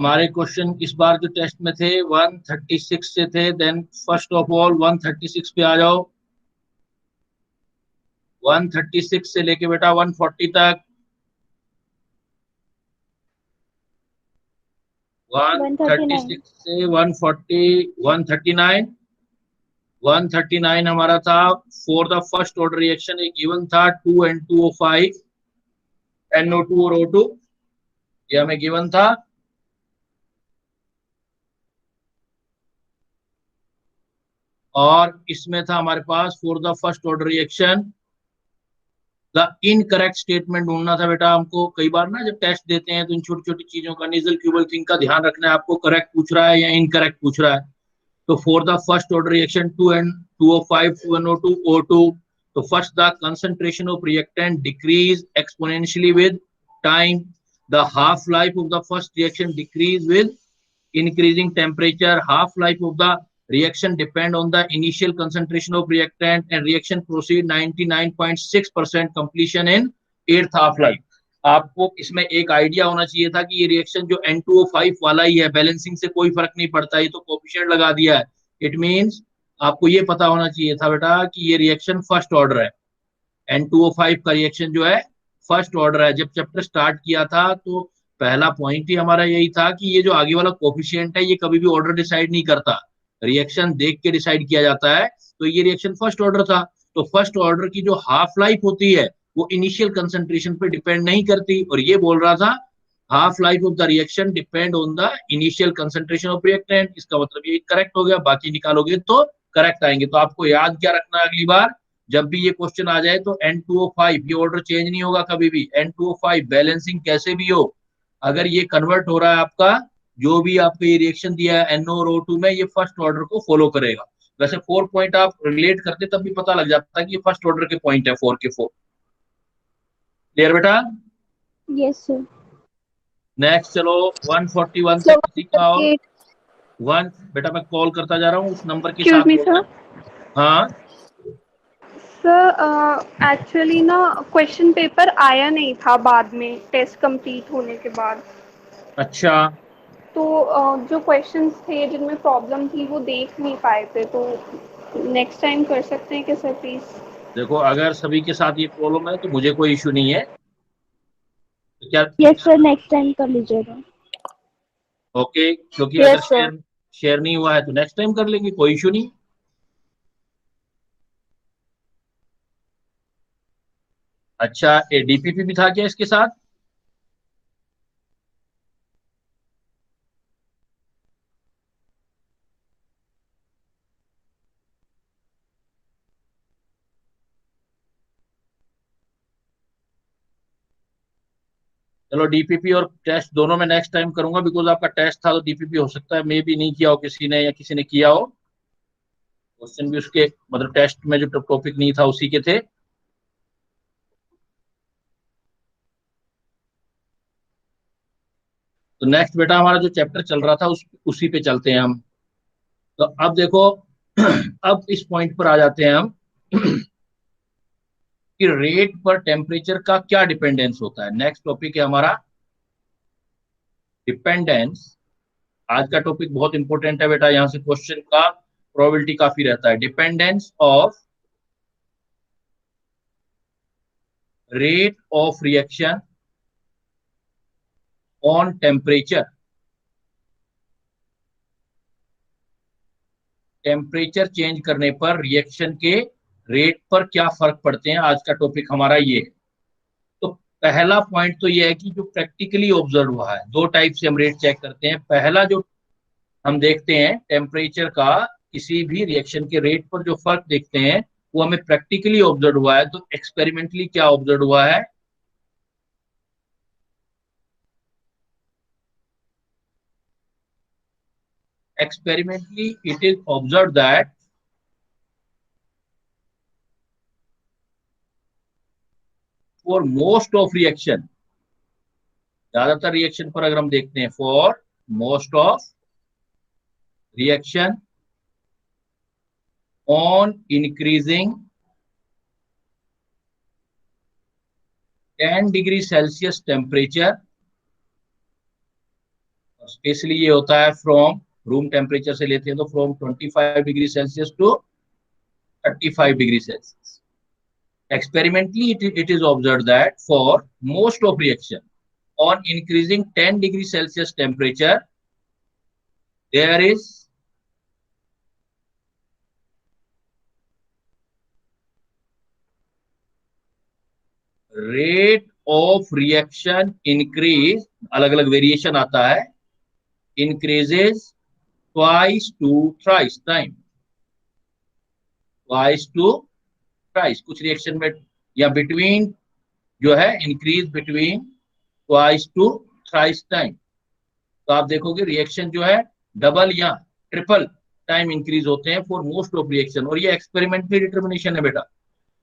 हमारे क्वेश्चन इस बार जो टेस्ट में थे 136 से थे। देन फर्स्ट ऑफ ऑल 136 पे आ जाओ। 136 से लेके बेटा 140 तक। 139। 136 से 140, 139। 139 हमारा था for the first order reaction. एक गिवन था 2N2O5 NO2 और O2, ये हमें गिवन था। और इसमें था हमारे पास for the first order reaction the incorrect statement ढूंढना था बेटा हमको। कई बार ना जब टेस्ट देते हैं तो इन छोटी छोटी चीजों का, नीजल क्यूबल थिंग का ध्यान रखना है आपको, करेक्ट पूछ रहा है या इनकरेक्ट पूछ रहा है। तो for the first order reaction 2N2O5 2NO2 O2, तो first the concentration of reactant decrease exponentially with time. The half life of the first reaction decrease with increasing temperature. Half life of the reaction depend on the initial concentration of reactant and reaction proceed 99.6% completion in eighth half life. आपको इसमें एक idea होना चाहिए था कि ये reaction जो N2O5 वाला ही है, बैलेंसिंग से कोई फर्क नहीं पड़ता, ये तो कोफिशिएंट लगा दिया है। इट मींस आपको ये पता होना चाहिए था बेटा कि ये रिएक्शन फर्स्ट ऑर्डर है। N2O5 का रिएक्शन जो है फर्स्ट ऑर्डर है। जब चैप्टर स्टार्ट किया था तो पहला पॉइंट ही हमारा यही था कि ये जो आगे वाला कोफिशिएंट है ये कभी भी ऑर्डर डिसाइड नहीं करता, रिएक्शन देख के डिसाइड किया जाता है। तो ये रिएक्शन फर्स्ट ऑर्डर था। तो फर्स्ट ऑर्डर की जो हाफ लाइफ होती है वो इनिशियल कंसंट्रेशन पे डिपेंड नहीं करती, और ये बोल रहा था half life of the reaction depend on the initial concentration of reactant. इसका मतलब ये करेक्ट हो गया, बाकी निकालोगे तो करेक्ट आएंगे। तो आपको याद क्या रखना है अगली बार जब भी ये क्वेश्चन आ जाए तो N2O5, ये ऑर्डर चेंज नहीं होगा कभी भी। N2O5 बैलेंसिंग कैसे भी हो, अगर ये कन्वर्ट हो रहा है आपका, जो भी आपको ये रिएक्शन दिया है NO और O2 में, ये फर्स्ट ऑर्डर को फॉलो करेगा। वैसे 4 पॉइंट आप रिलेट करते तब भी पता लग जाता है कि ये फर्स्ट ऑर्डर के पॉइंट है, 4 के 4। क्लियर बेटा? Yes sir. नेक्स्ट चलो 141 सो से किसी का और। 138। वन बेटा मैं कॉल करता जा रहा हूँ, उस नंबर के एक्सक्यूज साथ मी बोलना। सर। हाँ सर एक्चुअली ना क्वेश्चन पेपर आया नहीं था बाद में, टेस्ट कंप्लीट होने के बाद। अच्छा, तो जो क्वेश्चंस थे जिनमें प्रॉब्लम थी वो देख नहीं पाए थे, तो नेक्स्ट टाइम कर सकते हैं क्या सर प्लीज़? देखो अगर सभी के साथ ये प्रॉब्लम है तो मुझे कोई इशू नहीं है। तो क्या? यस सर, नेक्स्ट टाइम कर लीजिएगा। ओके, क्योंकि अगर यस सर। शेयर शेयर नहीं हुआ है तो नेक्स्ट टाइम कर लेंगे, कोई इशू नहीं। अच्छा, ये डीपीपी भी था क्या इसके साथ? चलो डीपीपी और टेस्ट दोनों में नेक्स्ट टाइम करूंगा, बिकॉज आपका टेस्ट था तो डीपीपी हो सकता है मे भी नहीं किया हो किसी ने, या किसी ने किया हो। क्वेश्चन भी उसके मतलब टेस्ट में जो टॉपिक नहीं था उसी के थे। तो नेक्स्ट बेटा हमारा जो चैप्टर चल रहा था उसी पे चलते हैं हम। तो अब देखो अब इस पॉइंट पर आ जाते हैं हम कि रेट पर टेम्परेचर का क्या डिपेंडेंस होता है। नेक्स्ट टॉपिक है हमारा डिपेंडेंस। आज का टॉपिक बहुत इंपॉर्टेंट है बेटा, यहां से क्वेश्चन का प्रोबेबिलिटी काफी रहता है। Dependence of rate of reaction on temperature. Temperature change करने पर रिएक्शन के रेट पर क्या फर्क पड़ते हैं, आज का टॉपिक हमारा ये है। तो पहला पॉइंट तो ये है कि जो प्रैक्टिकली ऑब्जर्व हुआ है, दो टाइप से हम रेट चेक करते हैं। पहला जो हम देखते हैं टेम्परेचर का किसी भी रिएक्शन के रेट पर जो फर्क देखते हैं वो हमें प्रैक्टिकली ऑब्जर्व हुआ है। तो एक्सपेरिमेंटली क्या ऑब्जर्व हुआ है? Experimentally it is observe that for most of reaction, ज्यादातर रिएक्शन पर अगर हम देखते हैं, for most of reaction on increasing 10 degree Celsius temperature, specially ये होता है फ्रॉम रूम टेम्परेचर से लेते हैं तो from 25 degree Celsius to 35 degree Celsius. Experimentally, it is observed that for most of reaction, on increasing 10 degree Celsius temperature, there is rate of reaction increase, अलग अलग variation आता है, increases twice to thrice time, twice to thrice. कुछ reaction में या between जो है increase between twice to thrice time. तो आप देखोगे रिएक्शन जो है डबल या ट्रिपल टाइम इंक्रीज होते हैं फॉर मोस्ट ऑफ रिएक्शन. और ये एक्सपेरिमेंटली डिटर्मिनेशन है बेटा,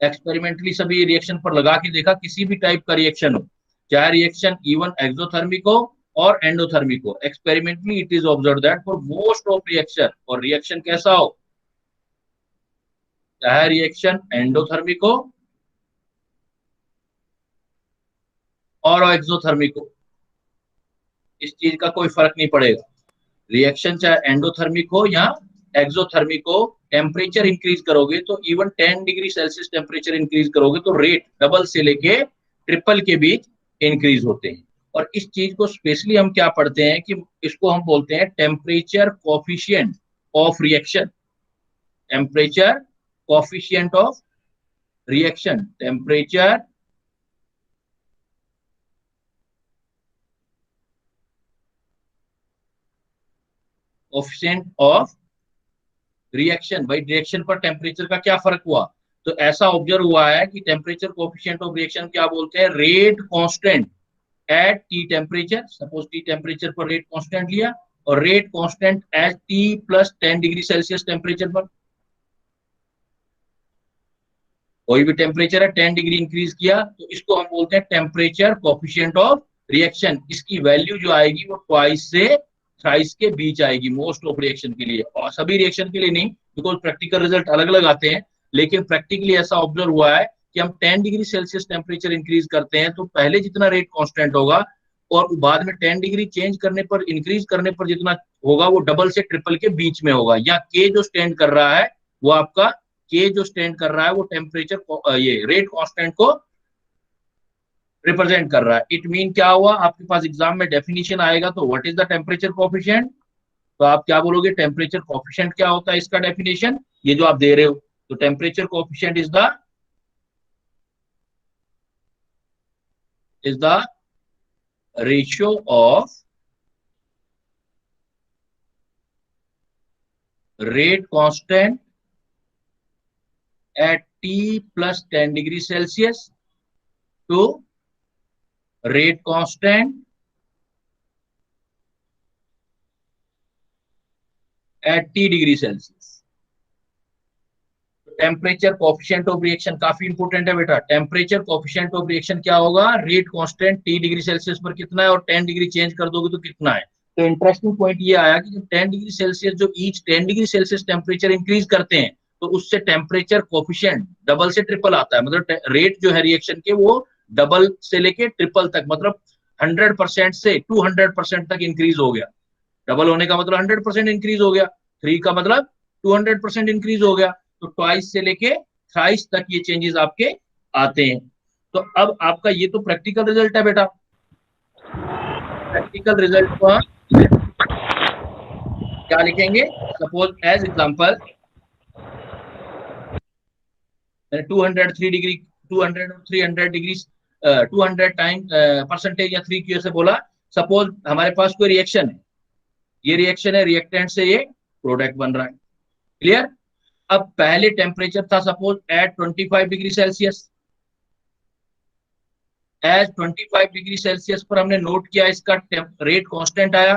एक्सपेरिमेंटली सभी रिएक्शन पर लगा के देखा, किसी भी टाइप का रिएक्शन हो, चाहे रिएक्शन इवन एक्सोथर्मिक हो और एंडोथर्मिक हो, experimentally it is observe that for most of reaction, और रिएक्शन कैसा हो, चाहे रिएक्शन एंडोथर्मिक हो और एक्सोथर्मिक हो, इस चीज का कोई फर्क नहीं पड़ेगा. रिएक्शन चाहे एंडोथर्मिक हो या एक्सोथर्मिक हो, टेम्परेचर इंक्रीज करोगे तो even 10 degree Celsius temperature increase करोगे तो रेट डबल से लेके ट्रिपल के बीच इंक्रीज होते हैं. और इस चीज को स्पेशली हम क्या पढ़ते हैं कि इसको हम बोलते हैं temperature coefficient of reaction. Temperature coefficient of reaction, temperature coefficient of reaction. भाई रिएक्शन पर टेम्परेचर का क्या फर्क हुआ, तो ऐसा ऑब्जर्व हुआ है कि टेम्परेचर कोफिशिएंट ऑफ रिएक्शन क्या बोलते हैं, rate constant at T temperature. Suppose T temperature पर रेट कांस्टेंट लिया और rate constant at T plus 10 degree Celsius temperature पर, कोई भी टेम्परेचर है 10 डिग्री इंक्रीज किया तो इसको हम बोलते हैं टेम्परेचर कोफिशिएंट ऑफ रिएक्शन. इसकी वैल्यू जो आएगी वो ट्वाइस से थ्राइस के बीच आएगी मोस्ट ऑफ रिएक्शन के लिए, और सभी रिएक्शन के लिए नहीं, बिकॉज प्रैक्टिकल रिजल्ट अलग अलग आते हैं. लेकिन प्रैक्टिकली ऐसा ऑब्जर्व हुआ है कि हम 10 डिग्री सेल्सियस टेम्परेचर इंक्रीज करते हैं तो पहले जितना रेट कांस्टेंट होगा और बाद में 10 डिग्री चेंज करने पर, इंक्रीज करने पर जितना होगा वो डबल से ट्रिपल के बीच में होगा. या के जो स्टैंड कर रहा है वो आपका, के जो स्टैंड कर रहा है वो टेम्परेचर ये रेट कांस्टेंट को रिप्रेजेंट कर रहा है. इट मीन क्या हुआ, आपके पास एग्जाम में डेफिनेशन आएगा तो what is the temperature coefficient, तो आप क्या बोलोगे, टेम्परेचर कोफिशिएंट क्या होता है, इसका डेफिनेशन ये जो आप दे रहे हो, तो temperature coefficient is the ratio of rate constant at T plus 10 degree Celsius to rate constant at T degree Celsius. Temperature coefficient of reaction काफी इंपोर्टेंट है बेटा. टेम्परेचर कोफिशिएंट ऑफ रिएक्शन क्या होगा, rate constant T degree Celsius पर कितना है और 10 degree change कर दोगे तो कितना है. तो इंटरेस्टिंग पॉइंट ये आया कि जब 10 डिग्री सेल्सियस जो each 10 degree Celsius temperature increase करते हैं तो उससे टेम्परेचर कोफिशिएंट डबल से ट्रिपल आता है. मतलब रेट जो है रिएक्शन के वो डबल से लेके ट्रिपल तक, मतलब 100% से 200% तक इंक्रीज हो गया. डबल होने का मतलब 100% इंक्रीज हो गया, 3 का मतलब 200% इंक्रीज हो गया. तो ट्वाइस से लेके थ्राइस तक ये चेंजेस आपके आते हैं. तो अब आपका ये तो प्रैक्टिकल रिजल्ट है बेटा. प्रैक्टिकल रिजल्ट पर क्या लिखेंगे, सपोज एज एग्जांपल 203 डिग्री 200 और 300 डिग्री 200 टाइम परसेंटेज या 3 क्यू से बोला. सपोज हमारे पास कोई रिएक्शन है, ये रिएक्शन है, रिएक्टेंट से ये प्रोडक्ट बन रहा है. क्लियर. अब पहले टेम्परेचर था suppose at 25 degree Celsius. As 25 degree Celsius पर हमने नोट किया इसका रेट कांस्टेंट आया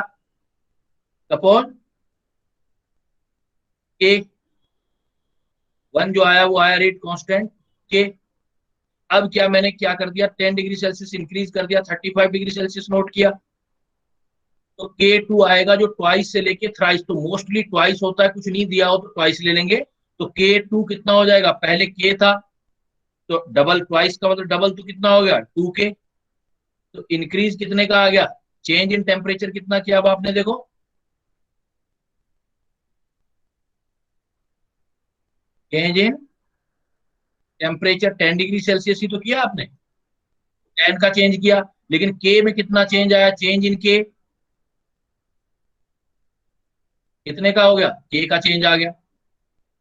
सपोज के 1 जो आया वो आया रेट कांस्टेंट के. अब क्या मैंने क्या कर दिया, 10 डिग्री सेल्सियस इंक्रीज कर दिया, 35 डिग्री सेल्सियस नोट किया तो K2 आएगा जो ट्वाइस से लेके थ्राइस. तो मोस्टली ट्वाइस होता है, कुछ नहीं दिया हो तो ट्वाइस ले लेंगे. तो K2 कितना हो जाएगा, पहले K था तो डबल, ट्वाइस का मतलब डबल, तो कितना हो गया 2K. तो इंक्रीज कितने का आ गया, चेंज इन टेम्परेचर कितना किया अब आपने, देखो change in temperature 10 degree Celsius ही तो किया आपने, 10 का चेंज किया, लेकिन के में कितना चेंज आया, चेंज इन के कितने का हो गया, के का चेंज आ गया,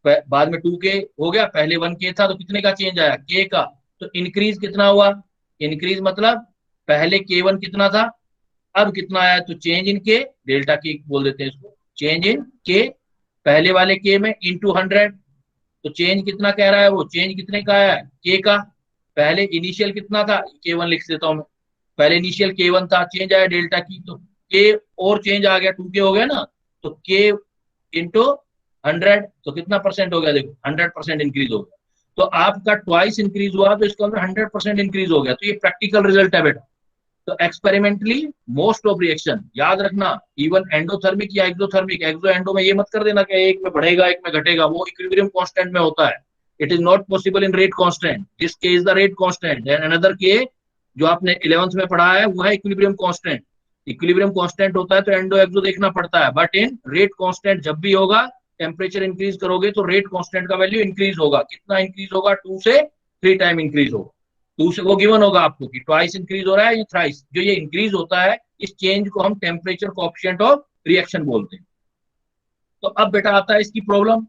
बाद में 2 के हो गया, पहले 1 के था तो कितने का चेंज आया, के का, तो इंक्रीज कितना हुआ, इंक्रीज मतलब पहले के 1 कितना था, अब कितना आया, तो चेंज इन के, डेल्टा के बोल देते हैं इसको, चेंज इन के, पहले वाले के में इंटू 100, तो चेंज कितना कह रहा है वो, चेंज कितने का आया है, के का, पहले इनिशियल कितना था, के 1 लिख देता हूं मैं, पहले इनिशियल के 1 था, चेंज आया डेल्टा की, तो के और चेंज आ गया, 2 के हो गया ना, तो के इंटू 100, तो कितना परसेंट हो गया, देखो 100% इंक्रीज हो गया, तो आपका ट्वाइस इंक्रीज हुआ तो इसका मतलब 100% इंक्रीज हो गया, तो ये प्रैक्टिकल रिजल्ट है बेटा। तो एक्सपेरिमेंटली मोस्ट ऑफ रिएक्शन याद रखना, इवन एंडोथर्मिक या एक्सोथर्मिक, एक्सो एंडो में ये मत कर देना कि एक में बढ़ेगा एक में घटेगा, वो इक्विलिब्रियम कांस्टेंट में होता है, it is not possible in rate constant, this K is the rate constant and another K जो आपने 11th में पढ़ा है वो है इक्विलिब्रियम कांस्टेंट, इक्विलिब्रियम कांस्टेंट होता है तो एंडो एक्सो देखना पड़ता है, बट इन रेट कांस्टेंट जब भी होगा टेम्परेचर इंक्रीज करोगे तो रेट कांस्टेंट का वैल्यू इंक्रीज होगा, कितना इंक्रीज होगा, 2 से 3 टाइम इंक्रीज होगा, दूसरे वो गिवन होगा आपको कि ट्वाइस इंक्रीज हो रहा है या थ्राइस, जो ये इंक्रीज होता है इस चेंज को हम टेम्परेचर कोएफिशिएंट ऑफ रिएक्शन बोलते हैं। तो अब बेटा आता है इसकी प्रॉब्लम,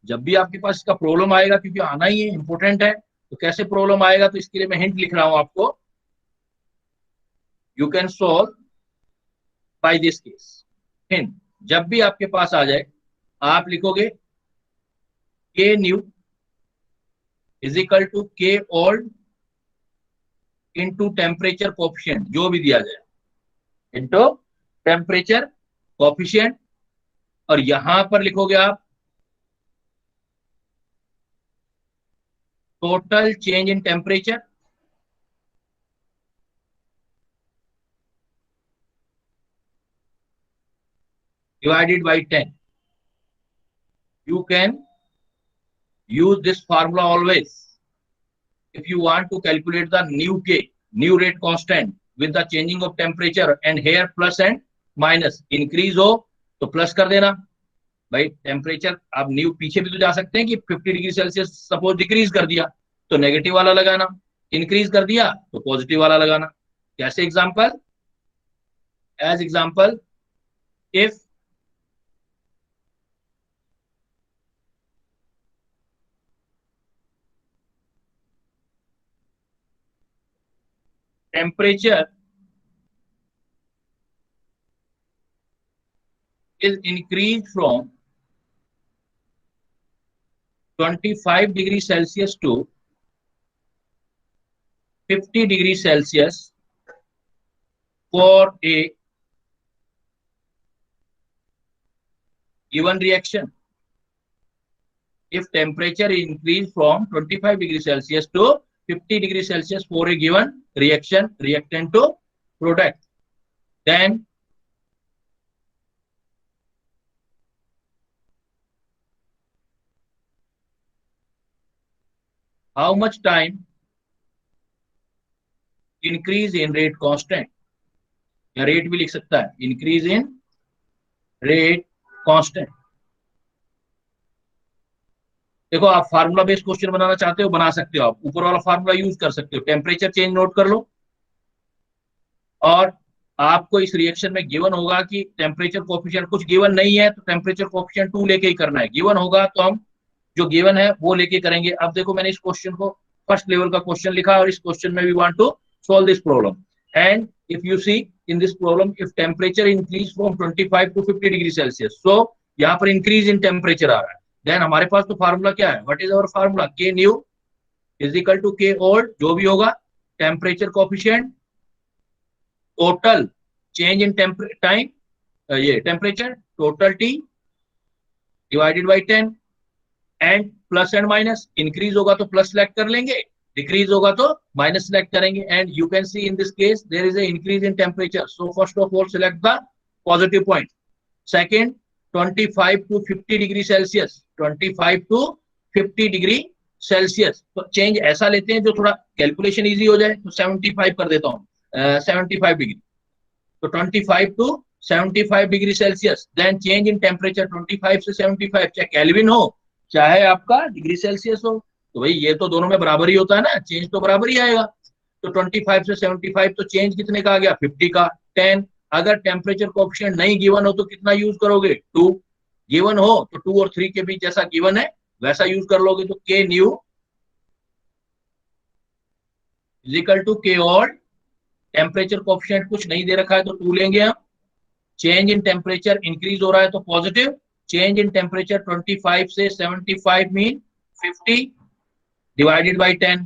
जब भी आपके पास इसका प्रॉब्लम आएगा, क्योंकि आना ही है इंपॉर्टेंट है, तो कैसे प्रॉब्लम आएगा, तो इसके लिए मैं हिंट लिख रहा हूं आपको, you can solve by this case hint, जब भी आपके पास आ जाए आप लिखोगे के new is equal to K old into temperature coefficient, जो भी दिया जाए इंटू टेम्परेचर कोएफिशिएंट, और यहां पर लिखोगे आप total change in temperature divided by 10. You can use this formula always if you want to calculate the new K, new rate constant with the changing of temperature, and here plus and minus, increase हो तो plus कर देना भाई, temperature आप new पीछे भी तो जा सकते हैं कि 50 डिग्री सेल्सियस सपोज डिक्रीज कर दिया तो नेगेटिव वाला लगाना, इंक्रीज कर दिया तो पॉजिटिव वाला लगाना, कैसे example, as example if temperature is increased from 25 degree Celsius to 50 degree Celsius for a given reaction. If temperature is increased from 25 degree Celsius to 50 degree Celsius for a given reaction, reactant to product, then how much time increase in rate constant, या rate भी लिख सकता है, increase in rate constant. देखो आप formula based question बनाना चाहते हो बना सकते हो, आप ऊपर वाला फार्मूला यूज कर सकते हो, टेम्परेचर चेंज नोट कर लो, और आपको इस रिएक्शन में गिवन होगा कि टेम्परेचर कोएफिशिएंट कुछ गिवन नहीं है तो टेम्परेचर कोएफिशिएंट 2 लेके ही करना है, गिवन होगा तो हम जो गिवन है वो लेके करेंगे। अब देखो मैंने इस क्वेश्चन को फर्स्ट लेवल का क्वेश्चन लिखा और इस क्वेश्चन में we want to solve this problem, and if you see in this problem if temperature increase from 25 to 50 degree Celsius, so यहाँ पर इंक्रीज इन टेम्परेचर आ रहा है, देन हमारे पास तो फार्मूला क्या है, what is our formula, K new is equal to K old, जो भी होगा temperature coefficient total change in time, ये temperature total T divided by 10, and plus and minus, increase होगा तो प्लस सेलेक्ट कर लेंगे, डिक्रीज होगा तो माइनस सेलेक्ट करेंगे, and you can see in this case there is a increase in temperature, so first of all select the positive point, second 25 to 50 degree Celsius, 25 to 50 degree Celsius, तो change ऐसा लेते हैं जो थोड़ा calculation easy हो जाए, तो 75 कर देता हूँ, 75 डिग्री, तो 25 to 75 degree Celsius, then change in temperature 25 से 75, चाहे केल्विन हो चाहे आपका डिग्री सेल्सियस हो, तो भाई ये तो दोनों में बराबर ही होता है ना, चेंज तो बराबर ही आएगा। तो 25 से 75, तो चेंज कितने का आ गया, 50 का। 10, अगर टेम्परेचर कोएफिशिएंट नहीं गिवन हो तो कितना यूज करोगे, 2। गिवन हो तो 2 और 3 के बीच जैसा गिवन है वैसा यूज कर लोगे, तो के new is equal to K old, temperature coefficient कुछ नहीं दे रखा है तो 2 लेंगे हम। चेंज इन टेम्परेचर इंक्रीज हो रहा है तो पॉजिटिव, चेंज इन टेम्परेचर 25 से 75 मीन 50 डिवाइडेड बाई 10।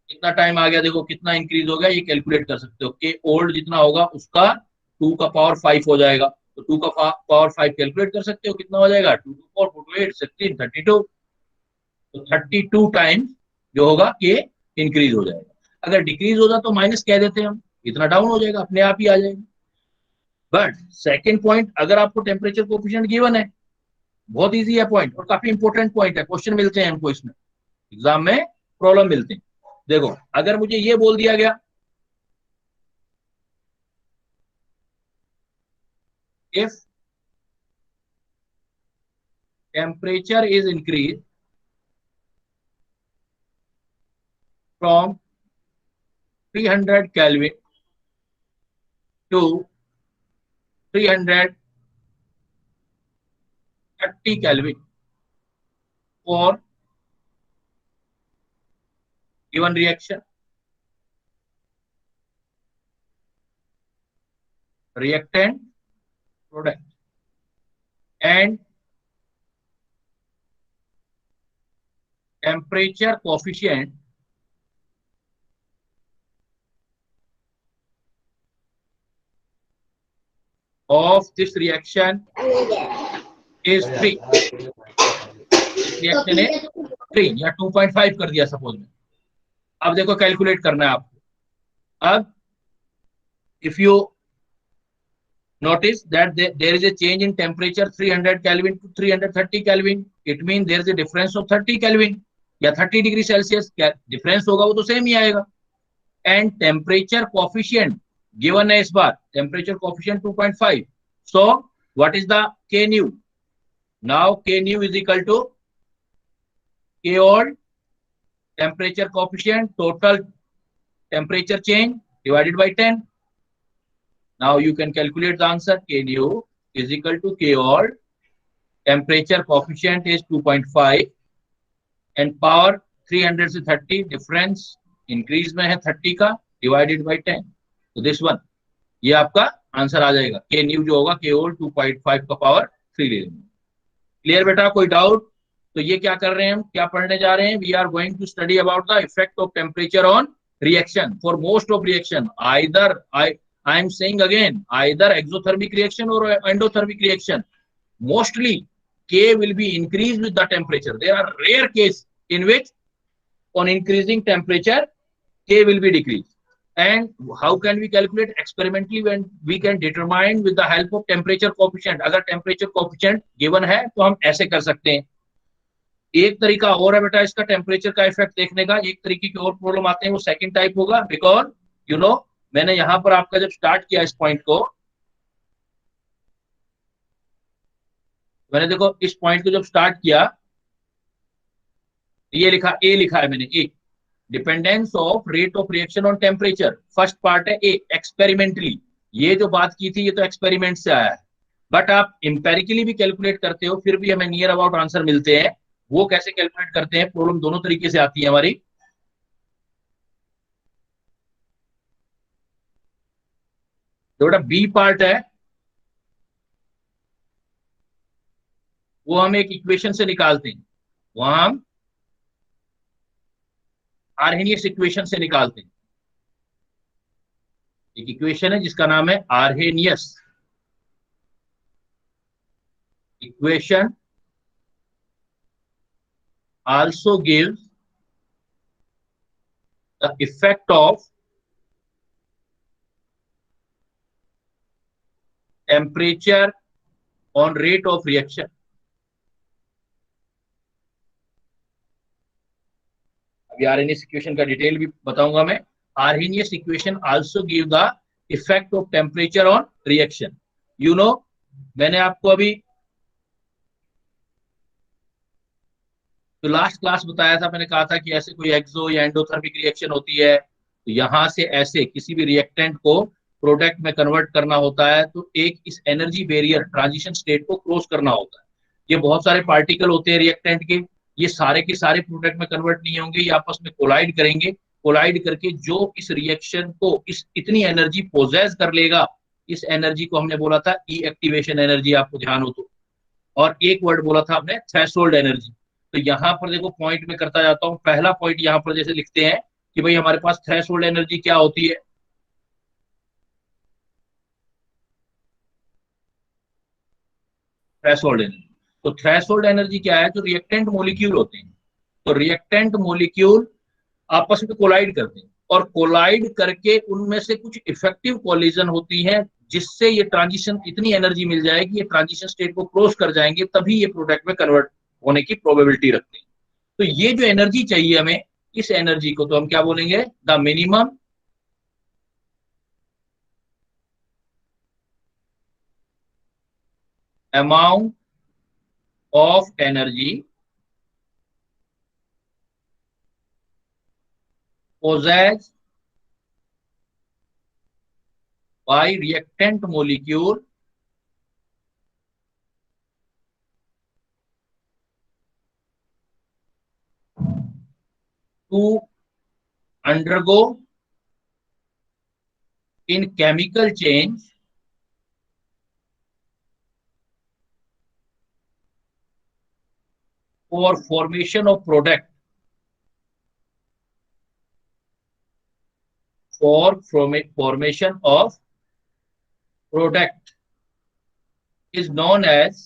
कितना टाइम आ गया, देखो कितना इंक्रीज हो गया, ये कैलकुलेट कर सकते हो कि ओल्ड जितना होगा उसका 2 का पावर 5 हो जाएगा, तो 2 का पावर 5 कैलकुलेट कर सकते हो, कितना हो जाएगा, 2 2 4 4 8 16 32, तो 32 टाइम्स जो होगा ये इंक्रीज हो जाएगा। अगर डिक्रीज होगा तो माइनस कह देते हैं हम, इतना डाउन हो जाएगा, अपने आप ही आ जाएगा। बट सेकेंड पॉइंट, अगर आपको टेम्परेचर कोएफिशिएंट गिवन है, बहुत इजी है पॉइंट और काफी इंपॉर्टेंट पॉइंट है, क्वेश्चन मिलते हैं हमको इसमें, एग्जाम में प्रॉब्लम मिलते हैं। देखो अगर मुझे ये बोल दिया गया if temperature is increased from 300 Kelvin to 330 Kelvin for given reaction, reactant, product, and temperature coefficient of this reaction is 3, reaction is 3 या 2.5 कर दिया सपोज में। अब देखो कैलकुलेट करना है आपको। अब if you notice that there is a change in temperature 300 Kelvin to 330 Kelvin, it means there is a difference of 30 Kelvin या 30 डिग्री सेल्सियस, क्या डिफरेंस होगा वो तो सेम ही आएगा। एंड टेम्परेचर कोएफिशिएंट गिवन है इस बार, temperature coefficient 2.5, so what is the K new, now K new is equal to K old temperature coefficient total temperature change divided by 10. Now you can calculate the answer, K new is equal to K old, temperature coefficient is 2.5 and power 300 से 30, difference increase में है 30 का, divided by 10, तो this one, ये आपका answer आ जाएगा। K new जो होगा K old 2.5 का पावर 3 ले लेंगे। क्लियर बेटा, कोई डाउट? तो ये क्या कर रहे हैं हम, क्या पढ़ने जा रहे हैं, we are going to study about the effect of temperature on reaction for most of reaction, either I am saying again, either exothermic reaction or endothermic reaction. Mostly, K will be increased with the temperature. There are rare cases in which, on increasing temperature, K will be decreased. And how can we calculate experimentally? When we can determine with the help of temperature coefficient. अगर temperature coefficient given है तो हम ऐसे कर सकते हैं। एक तरीका और है बेटा इसका टेम्परेचर का इफेक्ट देखने का, एक तरीके की और प्रॉब्लम आते हैं, वो सेकंड टाइप होगा, बिकॉज यू नो मैंने यहां पर आपका जब स्टार्ट किया इस पॉइंट को, मैंने देखो इस पॉइंट को जब स्टार्ट किया, ये लिखा ए, लिखा है मैंने A, dependence of rate of reaction on temperature, first part है ए, एक्सपेरिमेंटली। ये जो बात की थी ये तो एक्सपेरिमेंट से आया है, बट आप इंपेरिकली भी कैलकुलेट करते हो फिर भी हमें नियर अबाउट आंसर मिलते हैं। वो कैसे कैलकुलेट करते हैं, प्रॉब्लम दोनों तरीके से आती है हमारी। तो बेटा बी पार्ट है वो हम एक इक्वेशन से निकालते हैं, वहां हम आर्हेनियस इक्वेशन से निकालते हैं। एक इक्वेशन है जिसका नाम है Arrhenius equation, also gives the effect of temperature on rate of reaction. अभी आर्हेनियस इक्वेशन का डिटेल भी बताऊंगा मैं। Arrhenius equation also give the effect of temperature on reaction. You know, मैंने आपको अभी तो लास्ट क्लास बताया था, मैंने कहा था कि ऐसे कोई एक्सो या एंडोथर्मिक रिएक्शन होती है, तो यहां से ऐसे किसी भी रिएक्टेंट को प्रोडक्ट में कन्वर्ट करना होता है, तो एक इस एनर्जी बैरियर ट्रांजिशन स्टेट को क्रॉस करना होता है। ये बहुत सारे पार्टिकल होते हैं रिएक्टेंट के, ये सारे के सारे प्रोडक्ट में कन्वर्ट नहीं होंगे, ये आपस में कोलाइड करेंगे। कोलाइड करके जो इस रिएक्शन को इस इतनी एनर्जी पोजेस कर लेगा, इस एनर्जी को हमने बोला था ई एक्टिवेशन एनर्जी, आपको ध्यान हो तो। और एक वर्ड बोला था हमने थ्रेशोल्ड एनर्जी। तो यहां पर देखो पॉइंट में करता जाता हूं। पहला पॉइंट यहां पर जैसे लिखते हैं कि भाई हमारे पास थ्रेशोल्ड एनर्जी क्या होती है। थ्रेशोल्ड एनर्जी, तो थ्रेशोल्ड एनर्जी क्या है, जो रिएक्टेंट मोलिक्यूल होते हैं, तो रिएक्टेंट मोलिक्यूल आपस में कोलाइड करते हैं, और कोलाइड करके उनमें से कुछ इफेक्टिव कोलिजन होती है, जिससे ये ट्रांजिशन इतनी एनर्जी मिल जाएगी, ये ट्रांजिशन स्टेट को क्रॉस कर जाएंगे, तभी ये प्रोडक्ट में कन्वर्ट होने की प्रोबेबिलिटी रखते हैं। तो ये जो एनर्जी चाहिए हमें, इस एनर्जी को तो हम क्या बोलेंगे, the minimum amount of energy possessed by reactant molecule to undergo in chemical change for formation of product, for formation of product is known as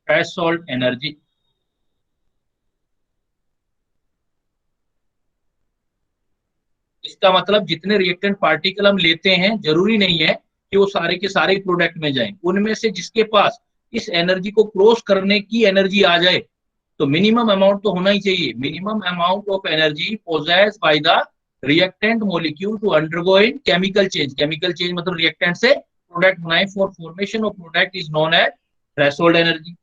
threshold energy। इसका मतलब जितने रिएक्टेंट पार्टिकल हम लेते हैं, जरूरी नहीं है कि वो सारे के सारे प्रोडक्ट में जाएं, उनमें से जिसके पास इस एनर्जी को क्रॉस करने की एनर्जी आ जाए, तो मिनिमम अमाउंट तो होना ही चाहिए, minimum amount of energy possess by the reactant molecule to undergo in chemical change. Chemical change मतलब रिएक्टेंट से प्रोडक्ट बनाए, for formation of product is known as threshold energy.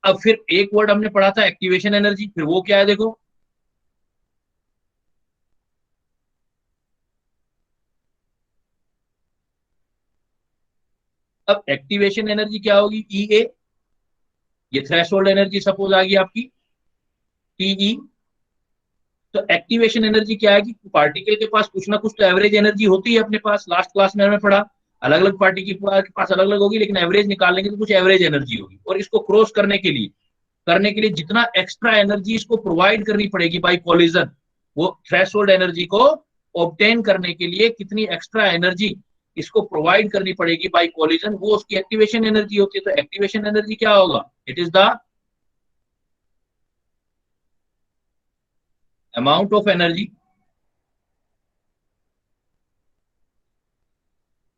अब फिर एक वर्ड हमने पढ़ा था एक्टिवेशन एनर्जी, फिर वो क्या है देखो। अब एक्टिवेशन एनर्जी क्या होगी, ई ए। ये थ्रेशोल्ड एनर्जी सपोज आ गई आपकी टीई। तो एक्टिवेशन एनर्जी क्या है कि पार्टिकल के पास कुछ ना कुछ तो एवरेज एनर्जी होती है अपने पास, लास्ट क्लास में हमने पढ़ा, अलग अलग पार्टिकल के पास अलग अलग होगी, लेकिन एवरेज निकाल लेंगे तो कुछ एवरेज एनर्जी होगी, और इसको क्रॉस करने के लिए जितना एक्स्ट्रा एनर्जी इसको प्रोवाइड करनी पड़ेगी बाई कोलिजन, वो थ्रेशोल्ड एनर्जी को ऑब्टेन करने के लिए कितनी एक्स्ट्रा एनर्जी इसको प्रोवाइड करनी पड़ेगी बाई कोलिजन, वो उसकी एक्टिवेशन एनर्जी होती है। तो एक्टिवेशन एनर्जी क्या होगा, it is the amount of energy,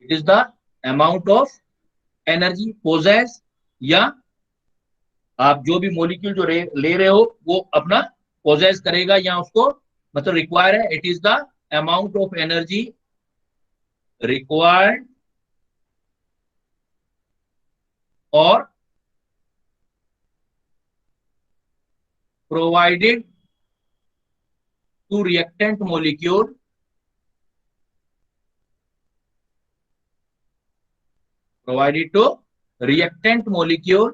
it is the amount of energy possess, या आप जो भी मोलिक्यूल जो ले रहे हो वो अपना पोजेस करेगा, या उसको मतलब रिक्वायर है, it is the amount of energy required और provided to reactant molecule, provided to reactant molecule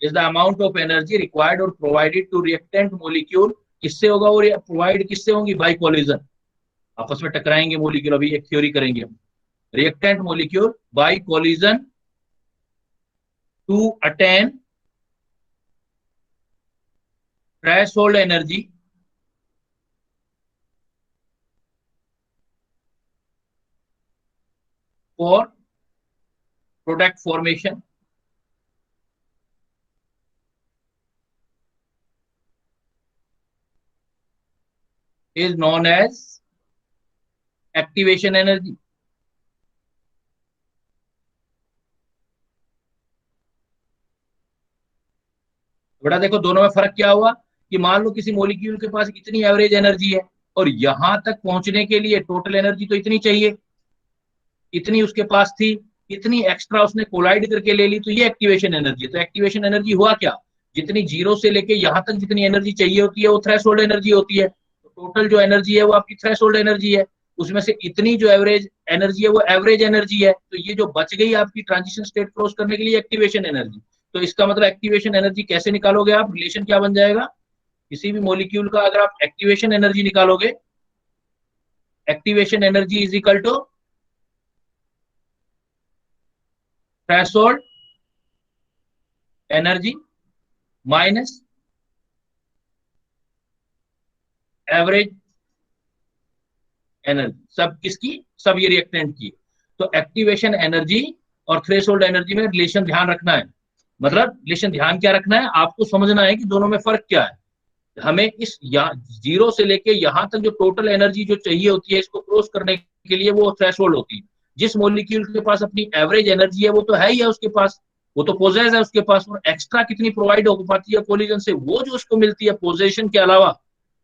is the amount of energy required or provided to reactant molecule। किससे होगा वो प्रोवाइड, किससे होंगी, बाय कोलिजन, आपस में टकराएंगे मोलिक्यूल, अभी एक थ्योरी करेंगे हम। Reactant molecule by collision to attain threshold energy for product formation is known as activation energy। बेटा देखो दोनों में फर्क क्या हुआ कि मान लो किसी मॉलिक्यूल के पास इतनी एवरेज एनर्जी है और यहां तक पहुंचने के लिए टोटल एनर्जी तो इतनी चाहिए, इतनी उसके पास थी, इतनी एक्स्ट्रा उसने कोलाइड करके ले ली, तो ये एक्टिवेशन एनर्जी है। तो एक्टिवेशन एनर्जी हुआ क्या, जितनी जीरो से लेके यहां तक जितनी एनर्जी चाहिए होती है वो थ्रेशोल्ड एनर्जी होती है। तो टोटल जो एनर्जी है वो आपकी थ्रेशोल्ड एनर्जी है, उसमें से इतनी जो एवरेज एनर्जी है वो एवरेज एनर्जी है। तो ये जो बच गई आपकी ट्रांजिशन स्टेट क्रॉस करने के लिए एक्टिवेशन एनर्जी। तो इसका मतलब एक्टिवेशन एनर्जी कैसे निकालोगे आप, रिलेशन क्या बन जाएगा, किसी भी मॉलिक्यूल का अगर आप एक्टिवेशन एनर्जी निकालोगे, activation energy is equal to threshold energy minus average energy, सब किसकी, सब ये रिएक्टेंट की। तो एक्टिवेशन एनर्जी और थ्रेशोल्ड एनर्जी में रिलेशन ध्यान रखना है। मतलब रिलेशन ध्यान क्या रखना है, आपको समझना है कि दोनों में फर्क क्या है। हमें इस जीरो से लेके यहां तक जो टोटल एनर्जी जो चाहिए होती है इसको क्रॉस करने के लिए वो थ्रेशोल्ड होती है। जिस मॉलिक्यूल के पास अपनी एवरेज एनर्जी है वो तो है ही है उसके पास, वो तो पोजेस है उसके पास, और एक्स्ट्रा कितनी प्रोवाइड हो पाती है कोलिजन से, वो जो उसको मिलती है पोजीशन के अलावा,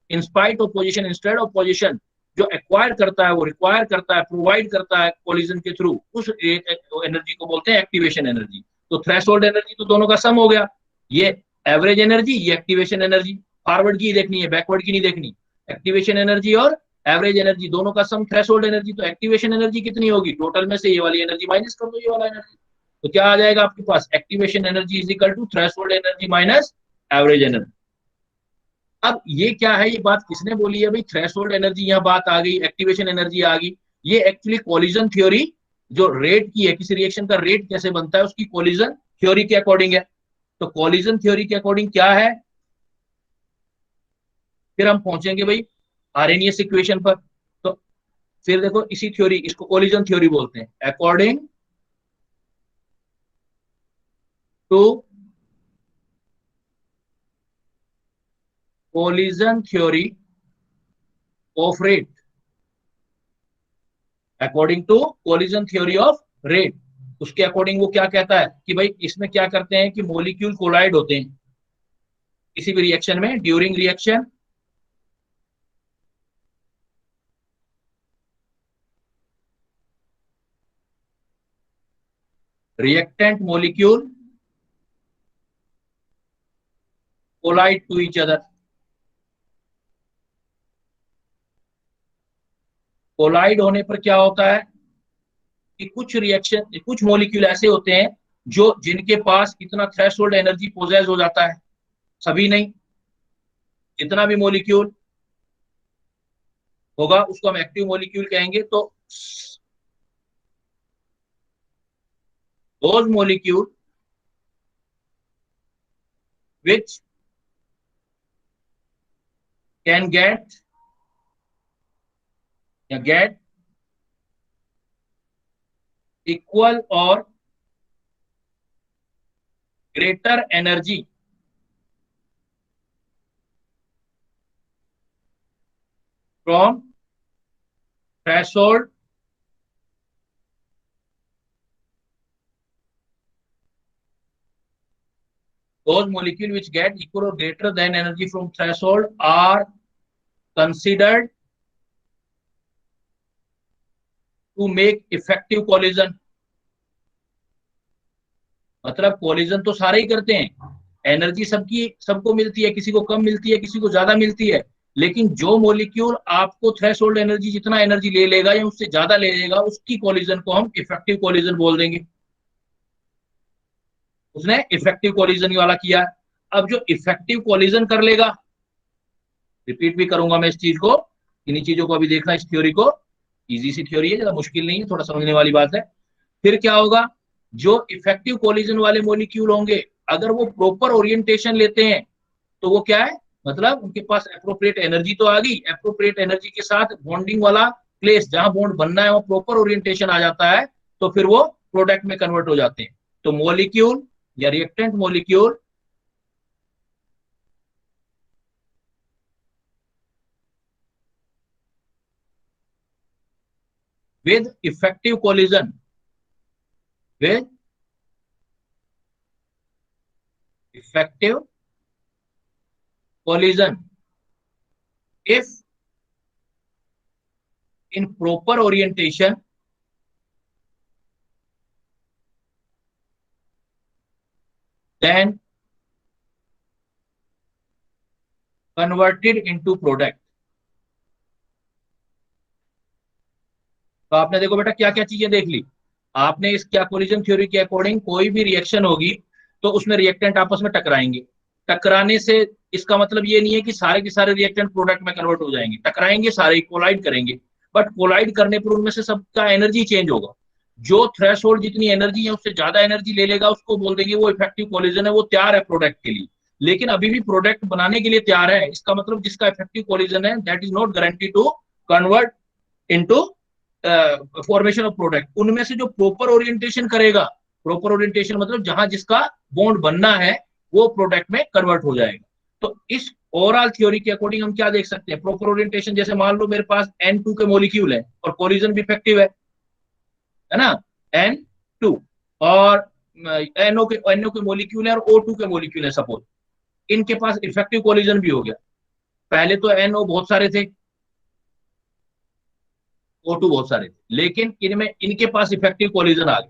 in spite of position, instead of position, जो एक्वायर करता है वो रिक्वायर करता है, प्रोवाइड करता है कोलिजन के थ्रू, उस एनर्जी को बोलते हैं एक्टिवेशन एनर्जी। तो थ्रेशोल्ड एनर्जी तो दोनों का सम हो गया, ये एवरेज एनर्जी, ये एक्टिवेशन एनर्जी। फॉरवर्ड की देखनी है, बैकवर्ड की नहीं देखनी। एक्टिवेशन एनर्जी और एवरेज एनर्जी दोनों का सम थ्रेशोल्ड एनर्जी। तो एक्टिवेशन एनर्जी कितनी होगी, टोटल में से ये वाली एनर्जी माइनस कर दो ये वाला एनर्जी, तो क्या आ जाएगा आपके पास, activation energy is equal to threshold energy minus average energy. अब ये क्या है, ये बात किसने बोली है भाई, थ्रेशोल्ड एनर्जी, यहाँ बात आ गई, एक्टिवेशन एनर्जी आ गई। ये एक्चुअली कोलिजन थ्योरी जो रेट की है, किसी रिएक्शन का रेट कैसे बनता है उसकी कोलिजन थ्योरी के अकॉर्डिंग है। तो कोलिजन थ्योरी के अकॉर्डिंग क्या है, फिर हम पहुंचेंगे भाई आरएनएस इक्वेशन पर। तो फिर देखो इसी थ्योरी, इसको कोलिजन थ्योरी बोलते हैं, according to collision theory of rate, according to collision theory of rate, उसके अकॉर्डिंग वो क्या कहता है कि भाई इसमें क्या करते हैं कि मॉलिक्यूल कोलाइड होते हैं किसी भी रिएक्शन में, during reaction reactant molecule collide to each other. Collide होने पर क्या होता है कि कुछ रिएक्शन, कुछ मॉलिक्यूल ऐसे होते हैं जो जिनके पास इतना थ्रेशोल्ड एनर्जी पोजेस हो जाता है, सभी नहीं, जितना भी मॉलिक्यूल होगा उसको हम एक्टिव मॉलिक्यूल कहेंगे। तो those molecule which can get equal or greater energy from threshold those molecule which get equal or greater than energy from threshold are considered to make effective collision। मतलब collision तो सारे ही करते हैं, energy सबकी सबको मिलती है, किसी को कम मिलती है किसी को ज्यादा मिलती है, लेकिन जो मॉलिक्यूल आपको थ्रेशोल्ड एनर्जी जितना एनर्जी ले लेगा या उससे ज्यादा ले लेगा उसकी कोलिजन को हम इफेक्टिव कोलिजन बोल देंगे। उसने इफेक्टिव कोलिजन वाला किया। अब जो इफेक्टिव कोलिजन कर लेगा, रिपीट भी करूंगा मैं इस चीज को, इन्हीं चीजों को अभी देखना, इस थ्योरी को, इजी सी थ्योरी है, ज्यादा मुश्किल नहीं है, थोड़ा समझने वाली बात है। फिर क्या होगा, जो इफेक्टिव कोलिजन वाले मॉलिक्यूल होंगे अगर वो प्रॉपर ओरिएंटेशन लेते हैं तो वो क्या है, मतलब उनके पास एप्रोप्रिएट एनर्जी तो आ गई, एप्रोप्रिएट एनर्जी के साथ बॉन्डिंग वाला प्लेस जहां बॉन्ड बनना है वो प्रॉपर ओरिएंटेशन आ जाता है, तो फिर वो प्रोडक्ट में कन्वर्ट हो जाते हैं। तो मॉलिक्यूल या reactant molecule with effective collision with effective collision if in proper orientation then converted into product। तो आपने देखो बेटा क्या क्या चीजें देख ली आपने। इस क्या कोलिजन थ्योरी के अकॉर्डिंग कोई भी रिएक्शन होगी तो उसमें रिएक्टेंट आपस में टकराएंगे। टकराने से इसका मतलब ये नहीं है कि सारे के सारे रिएक्टेंट प्रोडक्ट में कन्वर्ट हो जाएंगे, टकराएंगे सारे, कोलाइड करेंगे, बट कोलाइड करने पर उनमें से सबका एनर्जी चेंज होगा। जो थ्रेशोल्ड जितनी एनर्जी है उससे ज्यादा एनर्जी ले लेगा उसको बोल देंगे वो इफेक्टिव कोलिजन है, वो तैयार है प्रोडक्ट के लिए, लेकिन अभी भी प्रोडक्ट बनाने के लिए तैयार है। इसका मतलब जिसका इफेक्टिव कोलिजन है that is not guarantee to convert into formation of product. उनमें से जो प्रॉपर ओरिएंटेशन करेगा, प्रॉपर ओरिएंटेशन मतलब जहां जिसका बॉन्ड बनना है वो प्रोडक्ट में कन्वर्ट हो जाएगा। तो इस ओवरऑल थ्योरी के अकॉर्डिंग हम क्या देख सकते हैं, प्रॉपर ओरिएंटेशन जैसे मान लो मेरे पास N2 के मॉलिक्यूल है और कोलिजन भी इफेक्टिव है ना, N2 और NO के मॉलिक्यूल है और O2 के मॉलिक्यूल है सपोज, इनके पास इफेक्टिव कोलिजन भी हो गया। पहले तो NO बहुत सारे थे, O2 बहुत सारे थे, लेकिन इनमें इनके पास इफेक्टिव कोलिजन आ गया।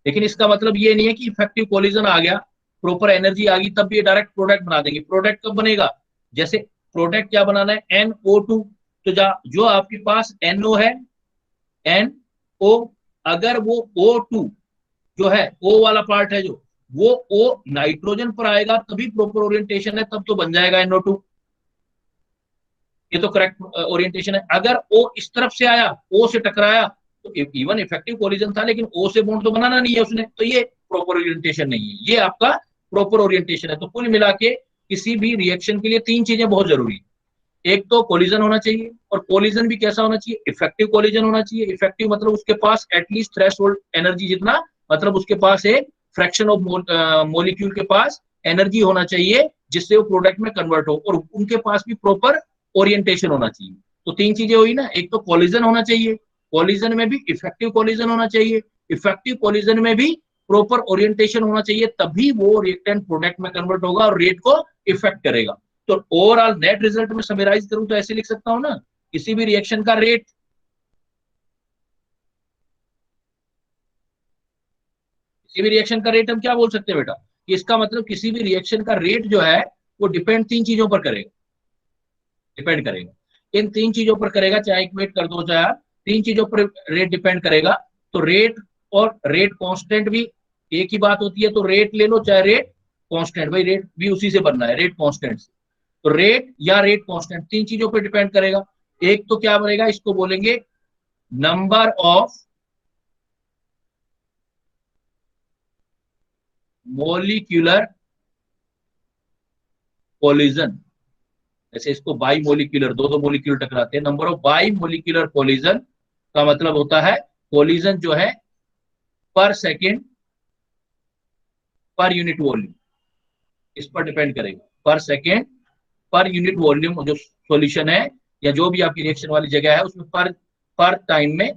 लेकिन इसका मतलब ये नहीं है कि इफेक्टिव कोलिजन आ गया, प्रॉपर एनर्जी आ गई तब ये डायरेक्ट प्रोडक्ट बना देंगे। प्रोडक्ट कब बनेगा, जैसे प्रोडक्ट क्या बनाना है NO2, तो जो आपके पास NO है NO, अगर वो O2 जो है O वाला पार्ट है जो वो O नाइट्रोजन पर आएगा तभी प्रॉपर ओरिएंटेशन है, तब तो बन जाएगा NO2। ये तो करेक्ट ओरिएंटेशन है। अगर O इस तरफ से आया, O से टकराया, तो इवन इफेक्टिव कोलिजन था लेकिन O से बॉन्ड तो बनाना नहीं है उसने, तो ये प्रॉपर ओरिएंटेशन नहीं है, ये आपका प्रॉपर ओरिएंटेशन है। तो कुल मिला के किसी भी रिएक्शन के लिए तीन चीजें बहुत जरूरी है। एक तो कोलिजन होना चाहिए, और कोलिजन भी कैसा होना चाहिए, इफेक्टिव कोलिजन होना चाहिए। इफेक्टिव मतलब उसके पास एटलीस्ट थ्रेशोल्ड एनर्जी जितना, मतलब उसके पास एक फ्रैक्शन ऑफ मॉलिक्यूल के पास एनर्जी होना चाहिए जिससे वो प्रोडक्ट में कन्वर्ट हो, और उनके पास भी प्रॉपर ओरिएंटेशन होना चाहिए। तो तीन चीजें हुई ना, एक तो कोलिजन होना चाहिए, कोलिजन में भी इफेक्टिव कोलिजन होना चाहिए, इफेक्टिव कोलिजन में भी प्रॉपर ओरिएंटेशन होना चाहिए, तभी वो रिएक्टेंट प्रोडक्ट में कन्वर्ट होगा और रेट को इफेक्ट करेगा। तो ओवरऑल नेट रिजल्ट में समराइज करूं तो ऐसे लिख सकता हूं ना, किसी भी रिएक्शन का रेट, किसी भी रिएक्शन का रेट हम क्या बोल सकते हैं बेटा, कि इसका मतलब किसी भी रिएक्शन का रेट जो है वो डिपेंड तीन चीजों पर करेगा, डिपेंड करेगा इन तीन चीजों पर करेगा, चाहे इक्वेट कर दो चाहे आप, तीन चीजों पर रेट डिपेंड करेगा। तो रेट और रेट कांस्टेंट भी एक ही बात होती है, तो रेट ले लो चाहे रेट कांस्टेंट, भाई रेट भी उसी से बनना है, रेट कांस्टेंट से। तो रेट या रेट कांस्टेंट तीन चीजों पर डिपेंड करेगा। एक तो क्या बनेगा, इसको बोलेंगे नंबर ऑफ मोलिक्यूलर कोलिजन, जैसे इसको बाई मोलिक्यूलर, दो दो मोलिक्यूल टकराते हैं, number of by molecular collision का मतलब होता है कोलिजन जो है पर सेकेंड पर यूनिट वॉल्यूम, इस पर डिपेंड करेगा। पर सेकेंड पर यूनिट वॉल्यूम जो सॉल्यूशन है या जो भी आपकी रिएक्शन वाली जगह है उसमें पर पर टाइम में,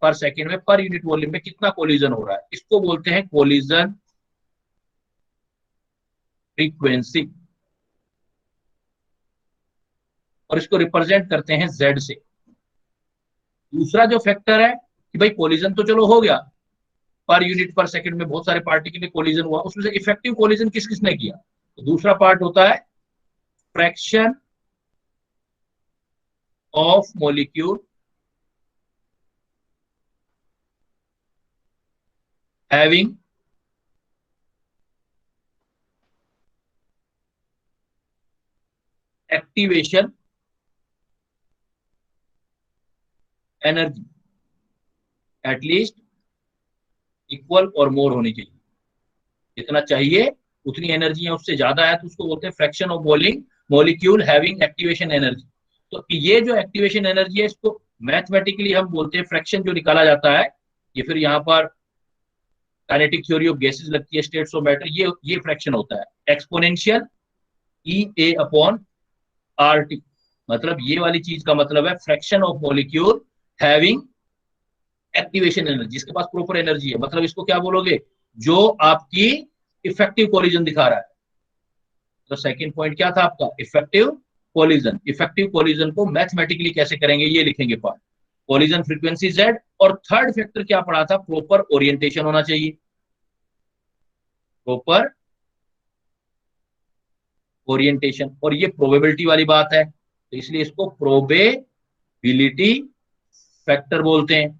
पर सेकेंड में, पर यूनिट वॉल्यूम में कितना कोलिजन हो रहा है, इसको बोलते हैं कोलिजन फ्रीक्वेंसी, और इसको रिप्रेजेंट करते हैं Z से। दूसरा जो फैक्टर है कि भाई कोलिजन तो चलो हो गया, पर यूनिट पर सेकंड में बहुत सारे पार्टिकल में कोलिजन हुआ, उसमें से इफेक्टिव कोलिजन किस किसने किया, तो दूसरा पार्ट होता है fraction of molecule having activation energy at least equal और मोर होनी चाहिए, जितना चाहिए उतनी एनर्जी है उससे ज्यादा है तो उसको बोलते हैं fraction of bowling molecule having activation energy. तो ये जो एक्टिवेशन एनर्जी है इसको मैथमेटिकली हम बोलते हैं फ्रैक्शन, जो निकाला जाता है ये फिर यहाँ पर काइनेटिक थ्योरी ऑफ गैसेस लगती है, स्टेट्स ऑफ मैटर, ये फ्रैक्शन होता है exponential E A upon RT। मतलब ये वाली चीज का मतलब है fraction of molecule having activation energy, जिसके पास प्रॉपर एनर्जी है, मतलब इसको क्या बोलोगे, जो आपकी इफेक्टिव कोलिजन दिखा रहा है, तो सेकंड पॉइंट क्या था आपका, इफेक्टिव कोलिजन। इफेक्टिव कोलिजन को मैथमेटिकली कैसे करेंगे ये लिखेंगे पार्ट, कोलिजन फ्रीक्वेंसी Z। और थर्ड फैक्टर क्या पढ़ा था, प्रॉपर ओरिएंटेशन होना चाहिए, प्रॉपर ओरिएंटेशन। और ये प्रोबेबिलिटी वाली बात है, तो इसलिए इसको प्रोबेबिलिटी फैक्टर बोलते हैं,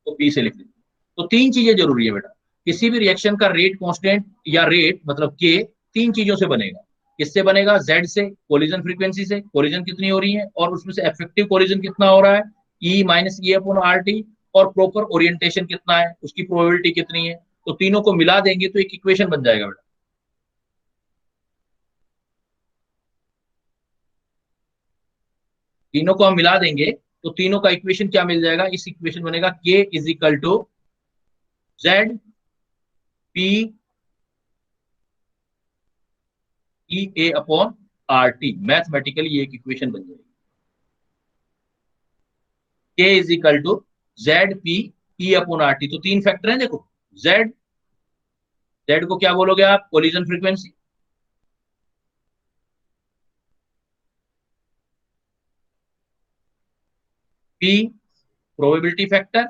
तो पी से लिख लीजिए। तो तीन चीजें जरूरी है बेटा, किसी भी रिएक्शन का रेट कांस्टेंट या रेट मतलब के तीन चीजों से बनेगा। किससे बनेगा, जेड से, कोलिजन फ्रीक्वेंसी से, कोलिजन कितनी हो रही है, और उसमें से इफेक्टिव कोलिजन कितना हो रहा है, E minus E upon R T, और प्रॉपर ओरिएंटेशन कितना है, उसकी प्रोबेबिलिटी कितनी है। तो तीनों को मिला देंगे तो एक इक्वेशन बन जाएगा बेटा। तीनों को हम मिला देंगे तो तीनों का इक्वेशन क्या मिल जाएगा, इस इक्वेशन बनेगा K is equal to Z P E A upon R T. Mathematically ये एक इक्वेशन बन जाएगी, K is equal to Z P E upon R T. तो तीन फैक्टर हैं देखो, जेड, जेड को क्या बोलोगे आप, collision frequency, P probability factor,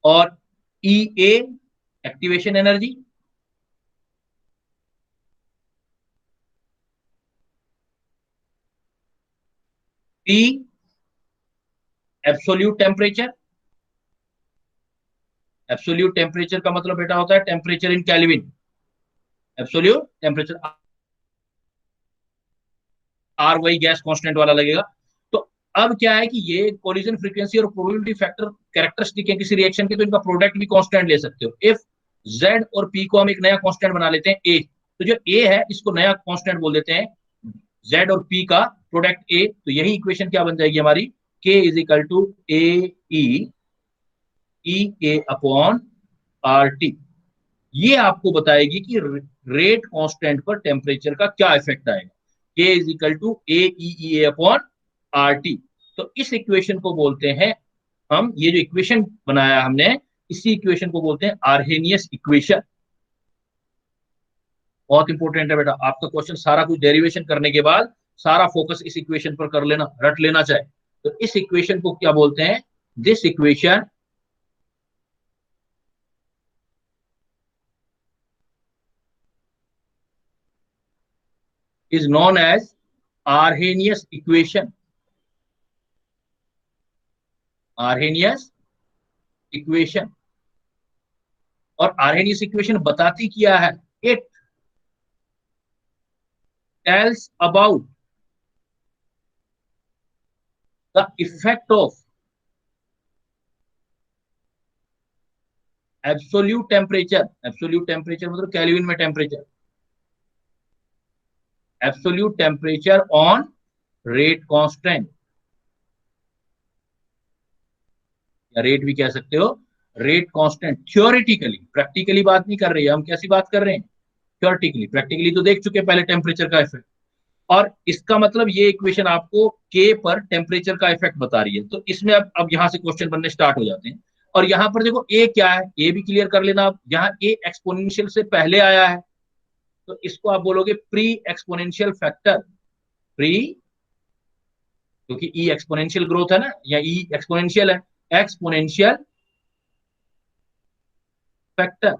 और E A activation energy, T absolute temperature. Absolute temperature का मतलब बेटा होता है temperature in Kelvin, absolute temperature, R वही गैस कांस्टेंट वाला लगेगा। तो अब क्या है कि ये कोलिजन फ्रीक्वेंसी और प्रोबेबिलिटी फैक्टर कैरेक्टरिस्टिक है किसी रिएक्शन के, तो इनका प्रोडक्ट भी कांस्टेंट ले सकते हो। इफ जेड और पी को हम एक नया कांस्टेंट बना लेते हैं ए, तो जो ए है इसको नया कांस्टेंट बोल देते हैं, जेड और पी का प्रोडक्ट ए। तो यही इक्वेशन क्या बन जाएगी हमारी, K is equal to A E E A upon R T. ये आपको बताएगी कि रेट कांस्टेंट पर टेम्परेचर का क्या इफेक्ट आएगा, K is equal to A E A upon R T. तो इस इक्वेशन को बोलते हैं हम, ये जो इक्वेशन बनाया हमने, इसी इक्वेशन को बोलते हैं आर्हेनियस इक्वेशन। बहुत इंपॉर्टेंट है बेटा, आपका क्वेश्चन सारा कुछ डेरिवेशन करने के बाद सारा फोकस इस इक्वेशन पर कर लेना, रट लेना चाहे तो। इस इक्वेशन को क्या बोलते हैं, this equation is known as Arrhenius equation, Arrhenius equation। और Arrhenius equation बताती क्या है, it tells about the effect of absolute temperature, absolute temperature मतलब केल्विन में temperature, absolute temperature on rate constant, या रेट भी कह सकते हो, रेट कांस्टेंट। थ्योरेटिकली, प्रैक्टिकली बात नहीं कर रही है हम, कैसी बात कर रहे हैं, थ्योरेटिकली। प्रैक्टिकली तो देख चुके पहले टेम्परेचर का इफेक्ट, और इसका मतलब ये इक्वेशन आपको के पर टेम्परेचर का इफेक्ट बता रही है। तो इसमें अब यहां से क्वेश्चन बनने स्टार्ट हो जाते हैं। और यहाँ पर देखो ए क्या है, ए भी क्लियर कर लेना आप, यहाँ ए एक्सपोनेंशियल से पहले आया है, तो इसको आप बोलोगे प्री एक्सपोनेंशियल फैक्टर, प्री, क्योंकि ई एक्सपोनेंशियल ग्रोथ है ना, या ई एक्सपोनेंशियल है, एक्सपोनेंशियल फैक्टर।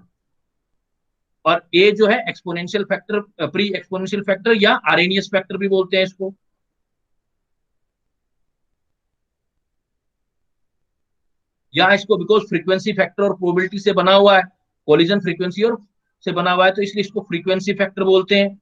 और ए जो है exponential factor, pre exponential factor, या आरेनियस फैक्टर भी बोलते हैं इसको। या इसको बिकॉज फ्रीक्वेंसी फैक्टर और प्रोबेबिलिटी से बना हुआ है, कोलिजन फ्रीक्वेंसी और से बना हुआ है, तो इसलिए इसको फ्रीक्वेंसी फैक्टर बोलते हैं।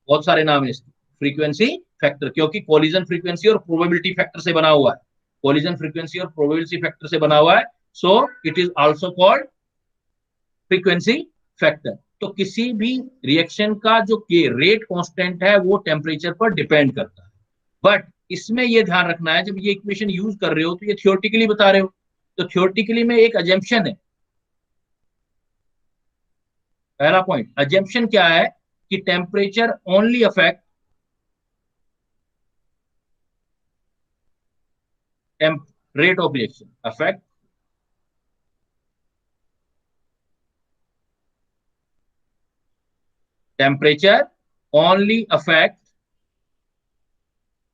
बहुत सारे नाम है इसके, फ्रीक्वेंसी फैक्टर, क्योंकि कोलिजन फ्रीक्वेंसी और प्रोबेबिलिटी फैक्टर से बना हुआ है, कोलिजन फ्रीक्वेंसी और प्रोबेबिलिटी फैक्टर से बना हुआ है, so it is also called frequency factor. तो किसी भी रिएक्शन का जो के रेट कांस्टेंट है वो टेम्परेचर पर डिपेंड करता है। बट इसमें ये ध्यान रखना है, जब ये इक्वेशन यूज कर रहे हो तो ये थियोरेटिकली बता रहे हो, तो थियोरेटिकली में एक अजम्पशन है। पहला पॉइंट, अजम्पशन क्या है कि temperature only affect rate of reaction affect temperature only affect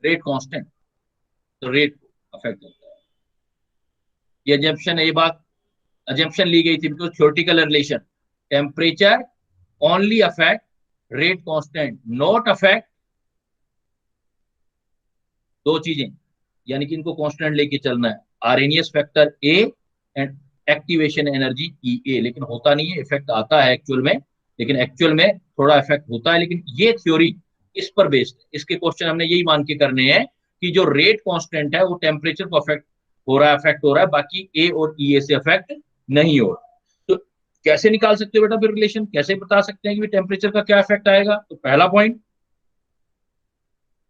rate constant, तो रेट अफेक्ट होता है। ये अजम्पशन है, ये बात अजम्पशन ली गई थी because theoretical relation, temperature only affect rate constant, not affect दो चीजें, यानी कि इनको कांस्टेंट लेके चलना है, Arrhenius factor A and activation energy E A, लेकिन होता नहीं है, इफेक्ट आता है एक्चुअल में, लेकिन एक्चुअल में थोड़ा इफेक्ट होता है, लेकिन ये थ्योरी इस पर बेस्ड है। इसके क्वेश्चन हमने यही मान के करने हैं कि जो रेट कांस्टेंट है वो टेम्परेचर को अफेक्ट हो रहा है, अफेक्ट हो रहा है, बाकी ए और ई ए से अफेक्ट नहीं हो रहा। तो कैसे निकाल सकते हो बेटा फिर रिलेशन, कैसे बता सकते हैं कि टेम्परेचर का क्या इफेक्ट आएगा? तो पहला पॉइंट,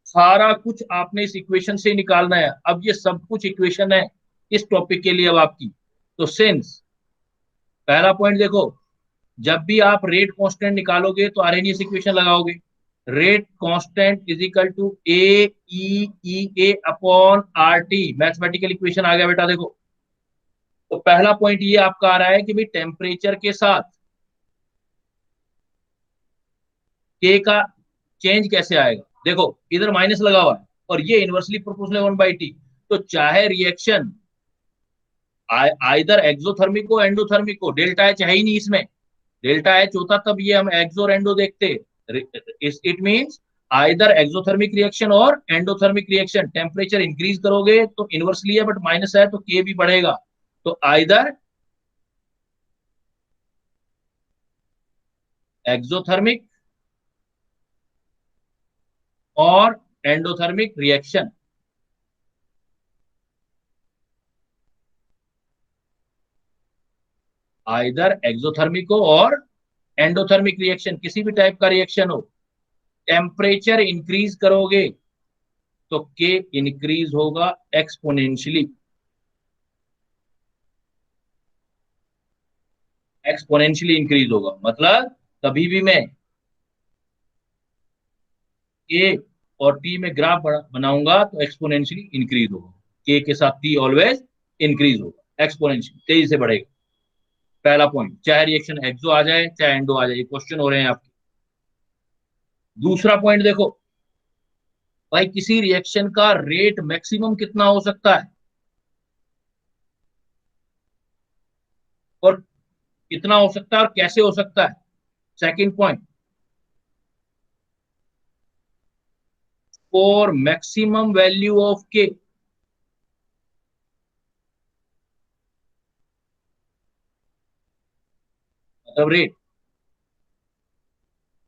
सारा कुछ आपने इस इक्वेशन से निकालना है। अब ये सब कुछ इक्वेशन है इस टॉपिक के लिए अब आपकी। तो सिंस पहला पॉइंट देखो, जब भी आप रेट कांस्टेंट निकालोगे तो आरएनएस इक्वेशन लगाओगे, rate constant is equal to A E A upon R T, mathematical equation आ गया बेटा देखो। तो पहला पॉइंट ये आपका आ रहा है कि भाई टेम्परेचर के साथ के का चेंज कैसे आएगा। देखो इधर माइनस लगा हुआ है और ये इनवर्सली प्रोपोर्शनल 1/t, तो चाहे रिएक्शन आइदर एक्सोथर्मिक हो एंडोथर्मिक हो, डेल्टा एच है ही नहीं इसमें, डेल्टा एच होता तब ये हम एक्सो और एंडो देखते। It means either exothermic reaction और एंडोथर्मिक रिएक्शन, टेम्परेचर इंक्रीज करोगे तो इनवर्सली है, बट माइनस है तो के भी बढ़ेगा। तो आइदर एक्सोथर्मिक और एंडोथर्मिक रिएक्शन, आइदर एक्सोथर्मिक हो और एंडोथर्मिक रिएक्शन, किसी भी टाइप का रिएक्शन हो, टेम्परेचर इंक्रीज करोगे तो के इंक्रीज होगा एक्सपोनेंशियली, एक्सपोनेंशियली इंक्रीज होगा। मतलब कभी भी मैं के और टी में ग्राफ बनाऊंगा तो एक्सपोनेंशियली इंक्रीज होगा, के के साथ टी ऑलवेज इंक्रीज होगा, एक्सपोनेंशियली तेजी से बढ़ेगा। पहला पॉइंट, चाहे रिएक्शन एक्सो आ जाए चाहे एंडो आ जाए, ये क्वेश्चन हो रहे हैं आपके। दूसरा पॉइंट देखो भाई, किसी रिएक्शन का रेट मैक्सिमम कितना हो सकता है और कितना हो सकता है और कैसे हो सकता है। Second point, for maximum value of के, मतलब रेट,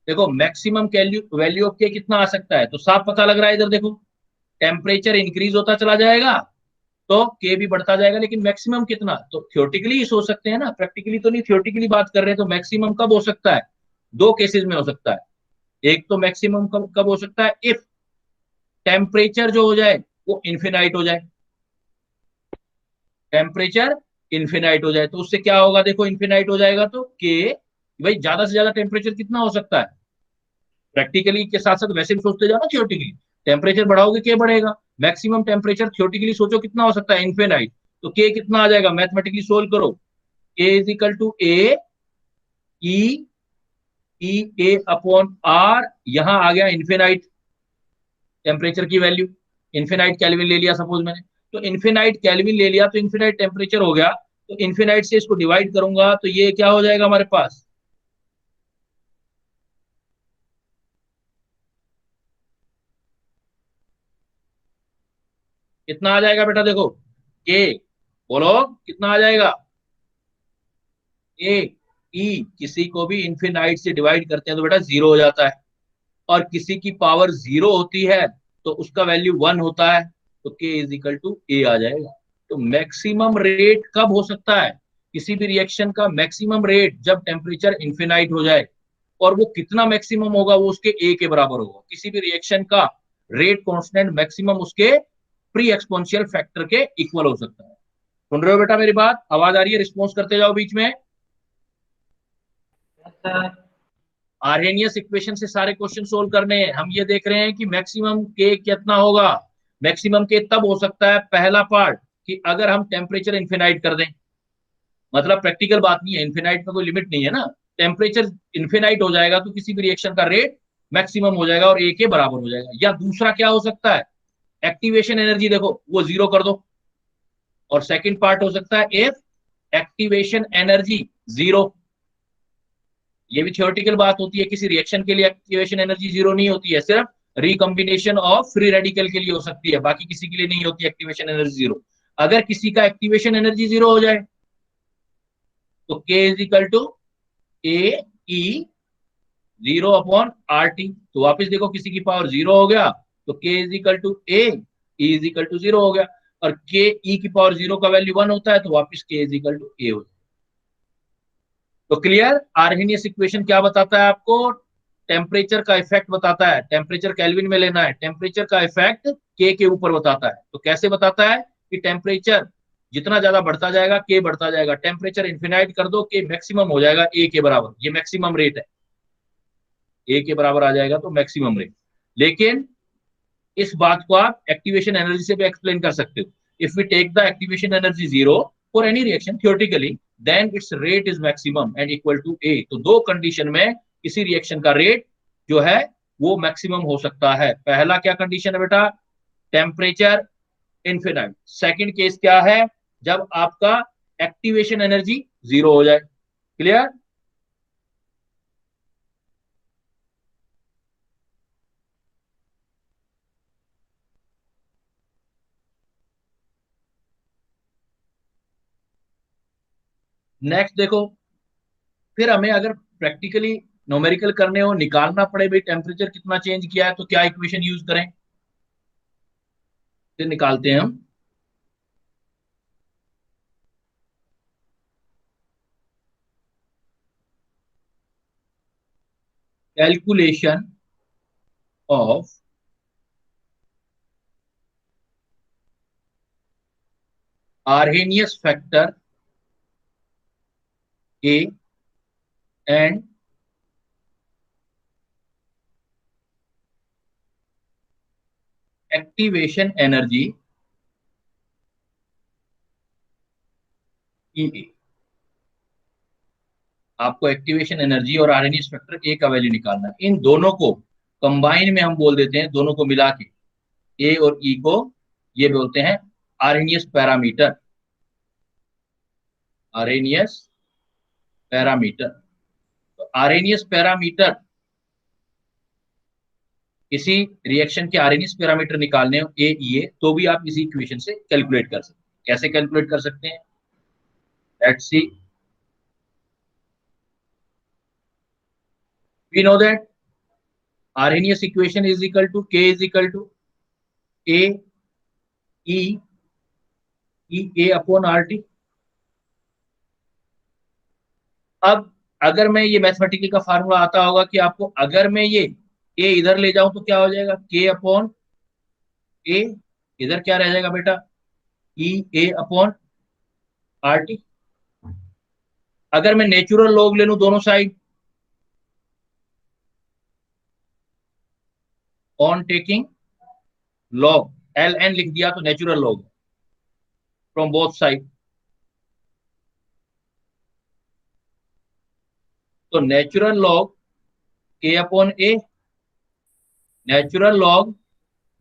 देखो मैक्सिमम वैल्यू ऑफ के कितना आ सकता है, तो साफ पता लग रहा है इधर देखो, टेम्परेचर इंक्रीज होता चला जाएगा तो के भी बढ़ता जाएगा, लेकिन मैक्सिमम कितना, तो थियोरेटिकली ही सोच सकते हैं ना, प्रैक्टिकली तो नहीं, थियोरेटिकली बात कर रहे हैं। तो मैक्सिमम कब हो सकता है, दो केसेस में हो सकता है। एक तो मैक्सिमम कब कब हो सकता है, इफ टेम्परेचर जो हो जाए वो इन्फिनाइट हो जाए, टेम्परेचर इन्फिनाइट हो जाए तो उससे क्या होगा, देखो इन्फिनाइट हो जाएगा तो के, भाई ज्यादा से ज्यादा टेम्परेचर कितना हो सकता है, प्रैक्टिकली के साथ साथ वैसे भी सोचते जाओ ना थियोरेटिकली, टेम्परेचर बढ़ाओगे के बढ़ेगा, मैक्सिमम टेम्परेचर थियोरेटिकली सोचो कितना हो सकता है, इन्फिनाइट, तो के कितना आ जाएगा, मैथमेटिकली सोल्व करो, K is equal to A E E A upon R, यहां आ गया इन्फिनाइट टेम्परेचर की वैल्यू, इन्फिनाइट केल्विन ले लिया सपोज मैंने, तो इन्फिनाइट केल्विन ले लिया तो इन्फिनाइट टेम्परेचर हो गया, तो इन्फिनाइट से इसको डिवाइड करूंगा तो ये क्या हो जाएगा हमारे पास, कितना आ जाएगा बेटा देखो, के, बोलो कितना आ जाएगा, ए ई, किसी को भी इन्फिनाइट से डिवाइड करते हैं तो बेटा जीरो हो जाता है, और किसी की पावर जीरो होती है तो उसका वैल्यू 1 होता है, तो के इज इक्वल टू ए आ जाएगा। तो मैक्सिमम रेट कब हो सकता है, किसी भी रिएक्शन का मैक्सिमम रेट जब टेम्परेचर इन्फिनाइट हो जाए, और वो कितना मैक्सिमम होगा, वो उसके ए के बराबर होगा। किसी भी रिएक्शन का रेट कांस्टेंट मैक्सिमम उसके प्री एक्सपोनेंशियल फैक्टर के इक्वल हो सकता है। सुन रहे हो बेटा मेरी बात, आवाज आ रही है, रिस्पॉन्स करते जाओ बीच में। आर्हेनियस इक्वेशन से सारे क्वेश्चन सोल्व करने हैं। हम ये देख रहे हैं कि मैक्सिमम के कितना होगा, मैक्सिमम के तब हो सकता है, पहला पार्ट कि अगर हम टेम्परेचर इन्फिनाइट कर दें, मतलब प्रैक्टिकल बात नहीं है, इन्फिनाइट में कोई लिमिट नहीं है ना, टेम्परेचर इन्फिनाइट हो जाएगा तो किसी भी रिएक्शन का रेट मैक्सिमम हो जाएगा और ए के बराबर हो जाएगा। या दूसरा क्या हो सकता है, एक्टिवेशन एनर्जी देखो वो जीरो कर दो, और सेकंड पार्ट हो सकता है इफ एक्टिवेशन एनर्जी जीरो। ये भी थियोरेटिकल बात होती है, किसी रिएक्शन के लिए एक्टिवेशन एनर्जी जीरो नहीं होती है, सिर्फ रिकॉम्बिनेशन ऑफ फ्री रेडिकल के लिए हो सकती है, बाकी किसी के लिए नहीं होती एक्टिवेशन एनर्जी जीरो। अगर किसी का एक्टिवेशन एनर्जी जीरो हो जाए तो K is equal to A E zero upon R T. तो वापस देखो किसी की पावर जीरो हो गया तो K is equal to A, E is equal to zero हो गया, और के ई की पावर जीरो का वैल्यू वन होता है तो वापस के इज इक्वल टू ए हो जाए। तो क्लियर, आर्हेनियस इक्वेशन क्या बताता है आपको, टेम्परेचर का इफेक्ट बताता है, टेम्परेचर केल्विन में लेना है, टेम्परेचर का इफेक्ट के ऊपर बताता है। तो कैसे बताता है कि टेम्परेचर जितना ज्यादा बढ़ता जाएगा के बढ़ता जाएगा, टेम्परेचर इन्फिनाइट कर दो के मैक्सिमम हो जाएगा ए के बराबर, ये मैक्सिमम रेट है, ए के बराबर आ जाएगा तो मैक्सिमम रेट। लेकिन इस बात को आप एक्टिवेशन एनर्जी से भी एक्सप्लेन कर सकते हो। If we take the activation energy zero for any reaction theoretically then its rate is maximum and equal to A. तो दो कंडीशन में किसी रिएक्शन का रेट जो है वो मैक्सिमम हो सकता है। पहला क्या कंडीशन है बेटा, टेम्परेचर इन्फिनाइट। सेकंड केस क्या है, जब आपका एक्टिवेशन एनर्जी जीरो हो जाए। क्लियर, नेक्स्ट देखो, फिर हमें अगर प्रैक्टिकली न्यूमेरिकल करने हो, निकालना पड़े भाई टेम्परेचर कितना चेंज किया है, तो क्या इक्वेशन यूज करें, फिर निकालते हैं हम। Calculation of Arrhenius factor A and activation energy E A. आपको एक्टिवेशन एनर्जी और आरएनएस फैक्टर ए का वैल्यू निकालना है। इन दोनों को कंबाइन में हम बोल देते हैं, दोनों को मिला के ए और ई को ये बोलते हैं आरएनएस पैरामीटर, आरएनएस पैरामीटर। तो आरएनएस पैरामीटर, किसी रिएक्शन के आरएनएस पैरामीटर निकालने हो ए ई ए, तो भी आप इसी इक्वेशन से कैलकुलेट कर सकते हैं। कैसे कैलकुलेट कर सकते हैं, let's see. We know that Arrhenius equation is equal to K is equal to A E E A upon RT। अब अगर मैं ये मैथमेटिकल का फार्मूला आता होगा कि आपको, अगर मैं ये A इधर ले जाऊं तो क्या हो जाएगा, K अपॉन A, इधर क्या रह जाएगा बेटा, E A अपॉन RT। अगर मैं नेचुरल लॉग ले लूं दोनों side, on taking log, L N लिख दिया तो natural log from both side. तो natural log K upon A, natural log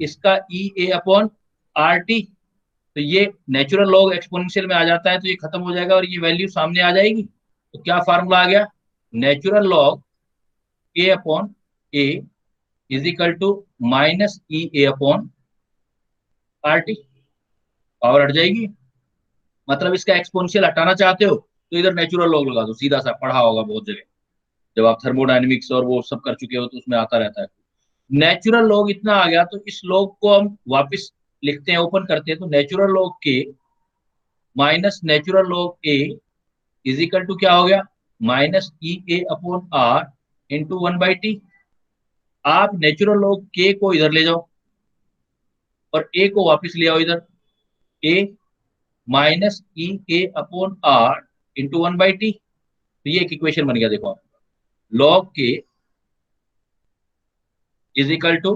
इसका E A upon R T. तो ये नेचुरल लॉग एक्सपोनेंशियल में आ जाता है तो ये खत्म हो जाएगा और ये वैल्यू सामने आ जाएगी। तो क्या फार्मूला आ गया, natural log K upon A is equal to minus E A upon R T. Power हट जाएगी, मतलब इसका एक्सपोनेंशियल हटाना चाहते हो तो इधर नेचुरल लॉग लगा दो, सीधा सा पढ़ा होगा बहुत जगह, जब आप थर्मोडायनेमिक्स और वो सब कर चुके हो तो उसमें आता रहता है। नेचुरल लॉग इतना आ गया तो इस लॉग को हम वापस लिखते हैं, ओपन करते हैं, तो natural log K minus natural log A is equal to क्या हो गया, minus E A upon R into one by T. आप नेचुरल लॉग के को इधर ले जाओ और ए को वापस ले आओ इधर, A minus E A upon R into one by T. तो ये एक इक्वेशन बन गया, देखो आप, log K is equal to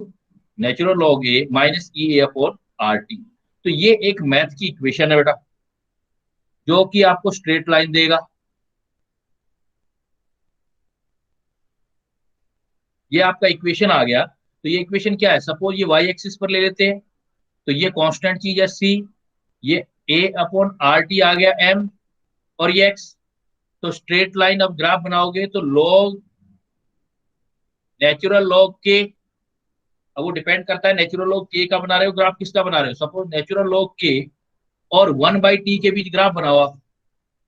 natural log A minus E A upon R T. तो ये एक मैथ की इक्वेशन है बेटा, जो कि आपको स्ट्रेट लाइन देगा। ये आपका इक्वेशन आ गया। तो ये इक्वेशन क्या है, सपोज ये वाई एक्सिस पर ले लेते हैं, तो ये कांस्टेंट चीज है सी, ये ए अपॉन आर टी आ गया एम, और ये एक्स। तो स्ट्रेट लाइन अब ग्राफ बनाओगे तो लॉग, नेचुरल लॉग के, अब वो डिपेंड करता है नेचुरल लॉग के का बना रहे हो ग्राफ, किसका बना रहे हो। सपोज नेचुरल लॉग के और 1/t के बीच ग्राफ बनाओ आप,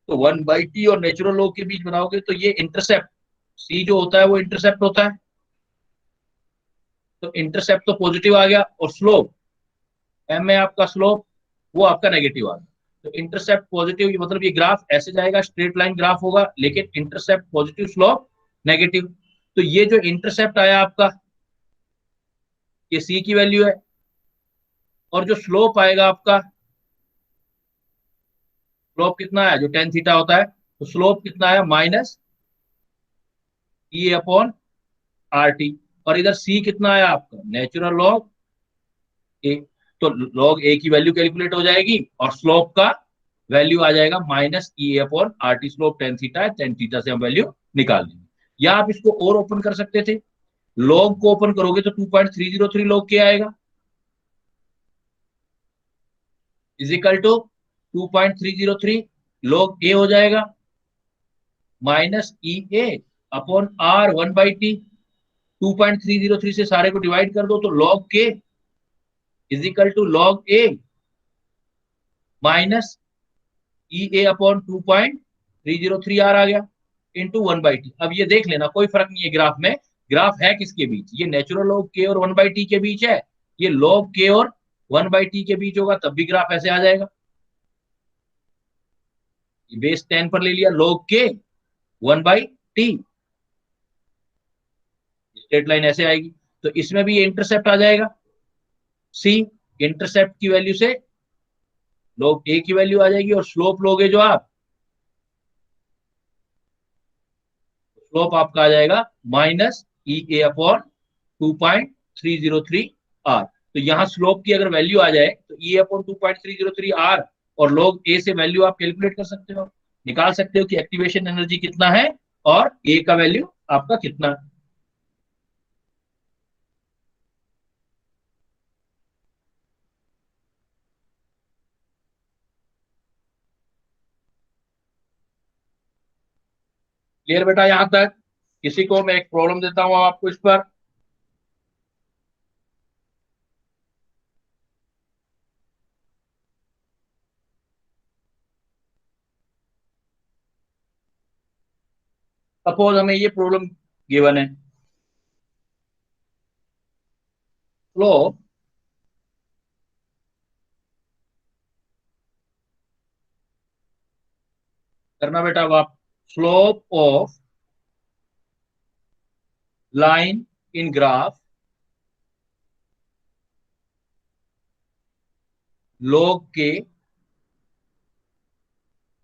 तो 1/t और नेचुरल लॉग के बीच बनाओगे तो ये इंटरसेप्ट सी जो होता है वो इंटरसेप्ट होता है, तो इंटरसेप्ट तो पॉजिटिव आ गया, और स्लोप एम में आपका स्लोप वो आपका नेगेटिव आ गया। तो इंटरसेप्ट पॉजिटिव, मतलब ये ग्राफ ऐसे जाएगा, स्ट्रेट लाइन ग्राफ होगा, लेकिन इंटरसेप्ट पॉजिटिव स्लोप नेगेटिव। तो ये जो इंटरसेप्ट आया आपका, ये सी की वैल्यू है, और जो स्लोप आएगा आपका, स्लोप कितना है, जो टेन थीटा होता है, तो स्लोप कितना है, minus E upon R T. और इधर सी कितना है आपका, नेचुरल लॉग ए। तो लॉग ए की वैल्यू कैलकुलेट हो जाएगी, और स्लोप का वैल्यू आ जाएगा minus E upon R T. Slope tan theta है, टेन थीटा से हम वैल्यू निकाल लेंगे। या आप इसको और ओपन कर सकते थे, लॉग को ओपन करोगे तो 2.303 लॉग के आएगा, is equal to 2.303 log A हो जाएगा, minus E A upon R 1/t। 2.303 से सारे को डिवाइड कर दो तो log K is equal to log A minus E A upon 2.303 R आ गया, इंटू 1/t। अब ये देख लेना, कोई फर्क नहीं है ग्राफ में, ग्राफ है किसके बीच, ये नेचुरल लॉग के और 1/t के बीच है, ये लॉग के और 1/t के बीच होगा तब भी ग्राफ ऐसे आ जाएगा। बेस 10 पर ले लिया, लॉग के 1/t, स्ट्रेट लाइन ऐसे आएगी। तो इसमें भी ये इंटरसेप्ट आ जाएगा सी, इंटरसेप्ट की वैल्यू से लॉग ए की वैल्यू आ जाएगी, और स्लोप लोगे जो आप, स्लोप आपका आ जाएगा minus E A upon 2.303 R. तो यहाँ स्लोप की अगर वैल्यू आ जाए तो ई अपॉन 2.303 आर, और लॉग ए से वैल्यू आप कैलकुलेट कर सकते हो, निकाल सकते हो कि एक्टिवेशन एनर्जी कितना है और ए का वैल्यू आपका कितना है। क्लियर बेटा यहां तक। किसी को मैं एक प्रॉब्लम देता हूं आपको इस पर। सपोज हमें ये प्रॉब्लम गिवन है, फ्लो करना बेटा, अब आप slope of line in graph log के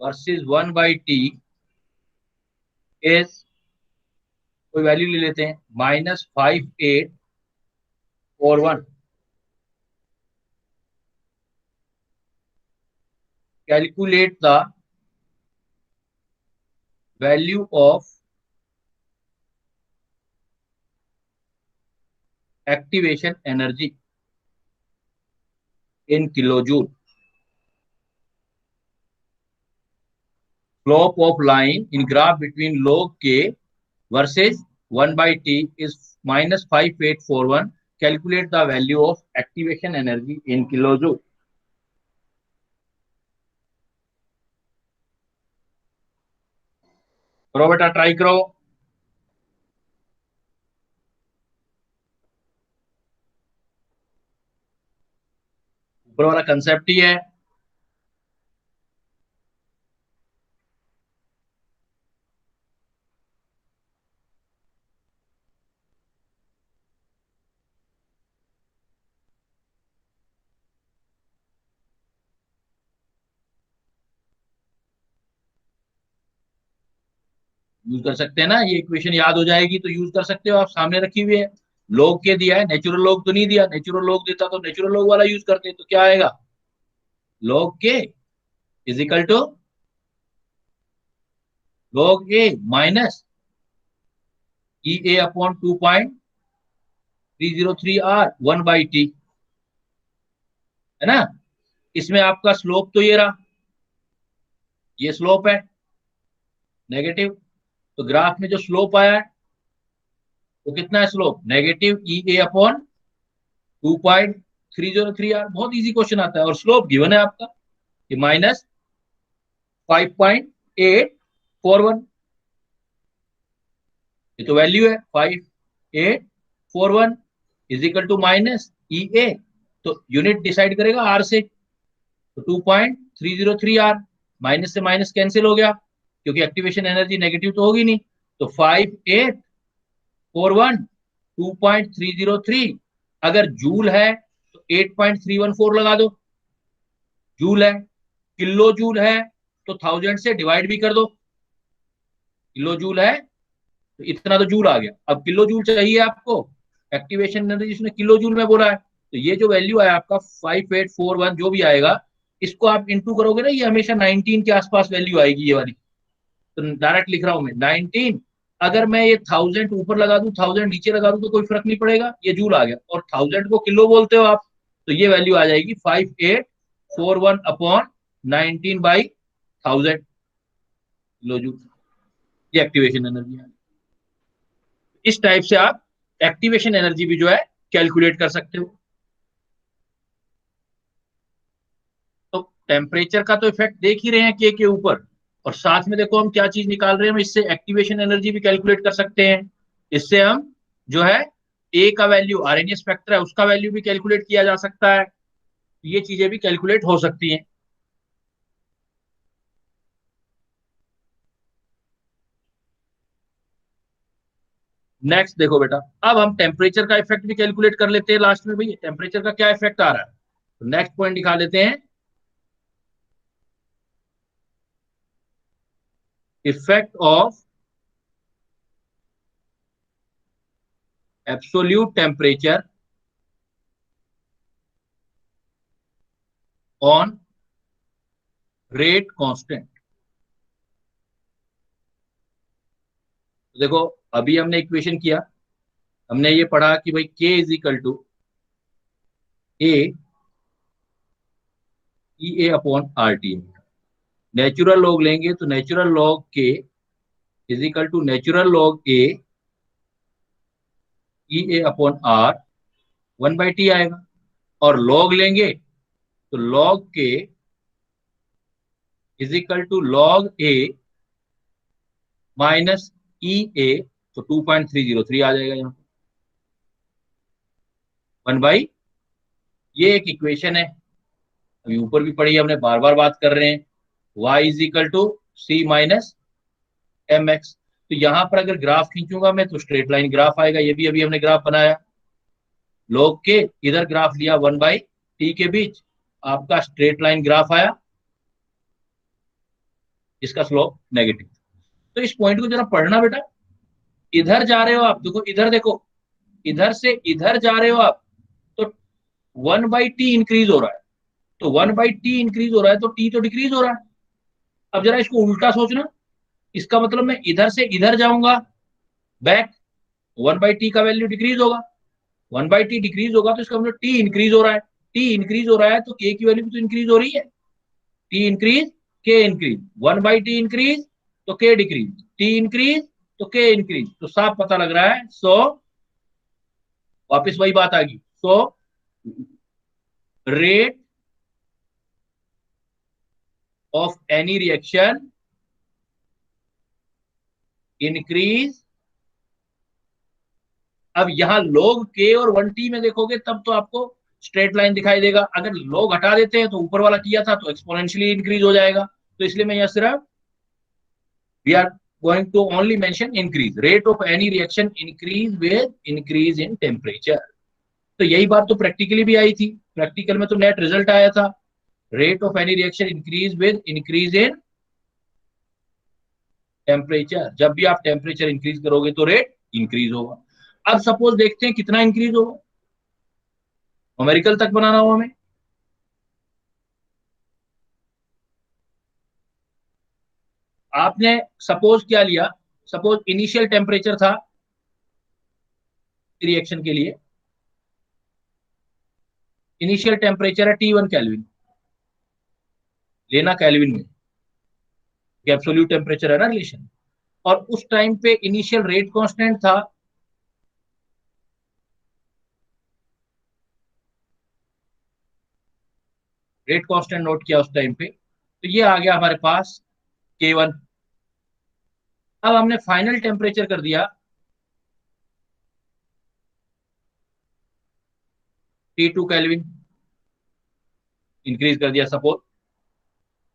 वर्सेस 1/t इज, कोई वैल्यू ले लेते हैं, -5841। Calculate the value of activation energy in kilojoule. Slope of line in graph between log k versus 1/t is -5841। Calculate the value of activation energy in kilojoule। करो बेटा, try करो। ऊपर वाला concept ही है। यूज कर सकते हैं ना, ये इक्वेशन याद हो जाएगी तो यूज कर सकते हो आप, सामने रखी हुई है। log के दिया है, नेचुरल log तो नहीं दिया, नेचुरल log देता तो नेचुरल log वाला यूज करते, तो क्या आएगा, log k is equal to log a minus E A upon 2.303 r 1/t, है ना। इसमें आपका स्लोप तो ये रहा, ये स्लोप है नेगेटिव, तो ग्राफ में जो स्लोप आया है वो कितना है, slope negative E A upon 2.303 r। बहुत इजी क्वेश्चन आता है, और स्लोप गिवन है आपका कि माइनस 5.841, ये तो वैल्यू है 5.841 is equal to minus E A, तो यूनिट डिसाइड करेगा आर से, तो 2.303 आर, माइनस से माइनस कैंसिल हो गया क्योंकि एक्टिवेशन एनर्जी नेगेटिव तो होगी नहीं, तो 5841 2.303, अगर जूल है तो 8.314 लगा दो, जूल है। किलो जूल है तो 1000 से डिवाइड भी कर दो, किलो जूल है तो इतना तो जूल आ गया। अब किलो जूल चाहिए आपको, एक्टिवेशन एनर्जी इसने किलो जूल में बोला है, तो ये जो वैल्यू है आपका 5841 जो भी आएगा, इसको आप इंटू करोगे ना, ये हमेशा 19 के आसपास वैल्यू आएगी ये वाली, तो डायरेक्ट लिख रहा हूं मैं 19। अगर मैं ये 1000 ऊपर लगा दूं 1000 नीचे लगा दूं तो कोई फर्क नहीं पड़ेगा, ये जूल आ गया, और 1000 को किलो बोलते हो आप, तो ये वैल्यू आ जाएगी 5841 अपॉन 19/1000 किलो जूल, ये एक्टिवेशन एनर्जी है। इस टाइप से आप एक्टिवेशन एनर्जी भी जो है कैलकुलेट कर सकते हो। तो टेम्परेचर का तो इफेक्ट देख ही रहे हैं के ऊपर, और साथ में देखो हम क्या चीज निकाल रहे हैं, हम इससे एक्टिवेशन एनर्जी भी कैलकुलेट कर सकते हैं। इससे हम जो है ए का वैल्यू, आरएनए स्पेक्ट्रा है उसका वैल्यू भी कैलकुलेट किया जा सकता है, ये चीजें भी कैलकुलेट हो सकती हैं। नेक्स्ट देखो बेटा, अब हम टेम्परेचर का इफेक्ट भी कैलकुलेट कर लेते हैं लास्ट में, भाई टेम्परेचर का क्या इफेक्ट आ रहा है, तो नेक्स्ट पॉइंट दिखा देते हैं, effect of absolute temperature on rate constant. देखो अभी हमने इक्वेशन किया, हमने ये पढ़ा कि भाई k is equal to A E A upon R T. Natural log लेंगे तो natural log k is equal to natural log A E A upon R 1/t आएगा, और लॉग लेंगे तो log k is equal to log A minus E A, तो 2.303 आ जाएगा यहाँ 1/, ये एक इक्वेशन है, अभी ऊपर भी पढ़ी हमने, बार बार बात कर रहे हैं, y is equal to C minus M X. तो यहां पर अगर ग्राफ खींचूंगा मैं तो स्ट्रेट लाइन ग्राफ आएगा, ये भी अभी हमने ग्राफ बनाया, लॉग के इधर ग्राफ लिया 1/t के बीच, आपका स्ट्रेट लाइन ग्राफ आया, इसका स्लोप नेगेटिव। तो इस पॉइंट को जरा पढ़ना बेटा, इधर जा रहे हो आप, देखो इधर देखो, इधर से इधर जा रहे हो आप, तो 1/t इंक्रीज हो रहा है, तो 1/t इंक्रीज हो रहा है तो t तो डिक्रीज हो रहा है। अब जरा इसको उल्टा सोचना, इसका मतलब मैं इधर से इधर जाऊंगा बैक, 1/t का वैल्यू डिक्रीज होगा, 1/t डिक्रीज होगा तो इसका मतलब t इंक्रीज हो रहा है, t इंक्रीज हो रहा है तो k की वैल्यू भी तो इंक्रीज हो रही है, t increase k increase, 1/t increase तो k डिक्रीज, t इंक्रीज तो k इंक्रीज, तो साफ पता लग रहा है। सो वापस वही बात आ गई, so rate of any reaction increase. अब यहां log k और 1t में देखोगे तब तो आपको स्ट्रेट लाइन दिखाई देगा, अगर log हटा देते हैं तो ऊपर वाला किया था तो एक्सपोनेंशियली इंक्रीज हो जाएगा, तो इसलिए मैं यहां सिर्फ we are going to only mention increase, rate of any reaction increase with increase in temperature. तो यही बात तो प्रैक्टिकली भी आई थी, प्रैक्टिकल में तो नेट रिजल्ट आया था, rate of any reaction increase with increase in temperature, जब भी आप टेम्परेचर इंक्रीज करोगे तो रेट इंक्रीज होगा। अब सपोज देखते हैं कितना इंक्रीज होगा, न्यूमेरिकल तक बनाना हो हमें, आपने सपोज क्या लिया, सपोज इनिशियल टेम्परेचर था रिएक्शन के लिए, इनिशियल टेम्परेचर है T1 केल्विन, लेना केल्विन में, एब्सोल्यूट टेम्परेचर है ना रिलेशन, और उस टाइम पे इनिशियल रेट कांस्टेंट था रेट कांस्टेंट नोट किया उस टाइम पे, तो ये आ गया हमारे पास K1। अब हमने फाइनल टेम्परेचर कर दिया T2 केल्विन, इंक्रीज कर दिया सपोज,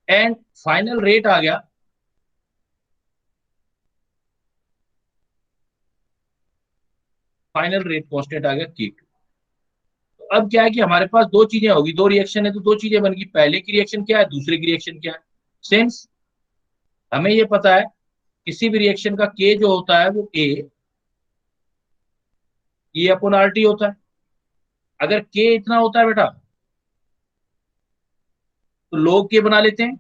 एंड फाइनल रेट आ गया फाइनल रेट कांस्टेंट आ गया K2। तो अब क्या है कि हमारे पास दो चीजें होगी, दो रिएक्शन है तो दो चीजें बन गई, पहले की रिएक्शन क्या है, दूसरे की रिएक्शन क्या है। सिंस हमें ये पता है किसी भी रिएक्शन का K जो होता है वो ए अपॉन आर टी होता है। अगर K इतना होता है बेटा तो log K बना लेते हैं।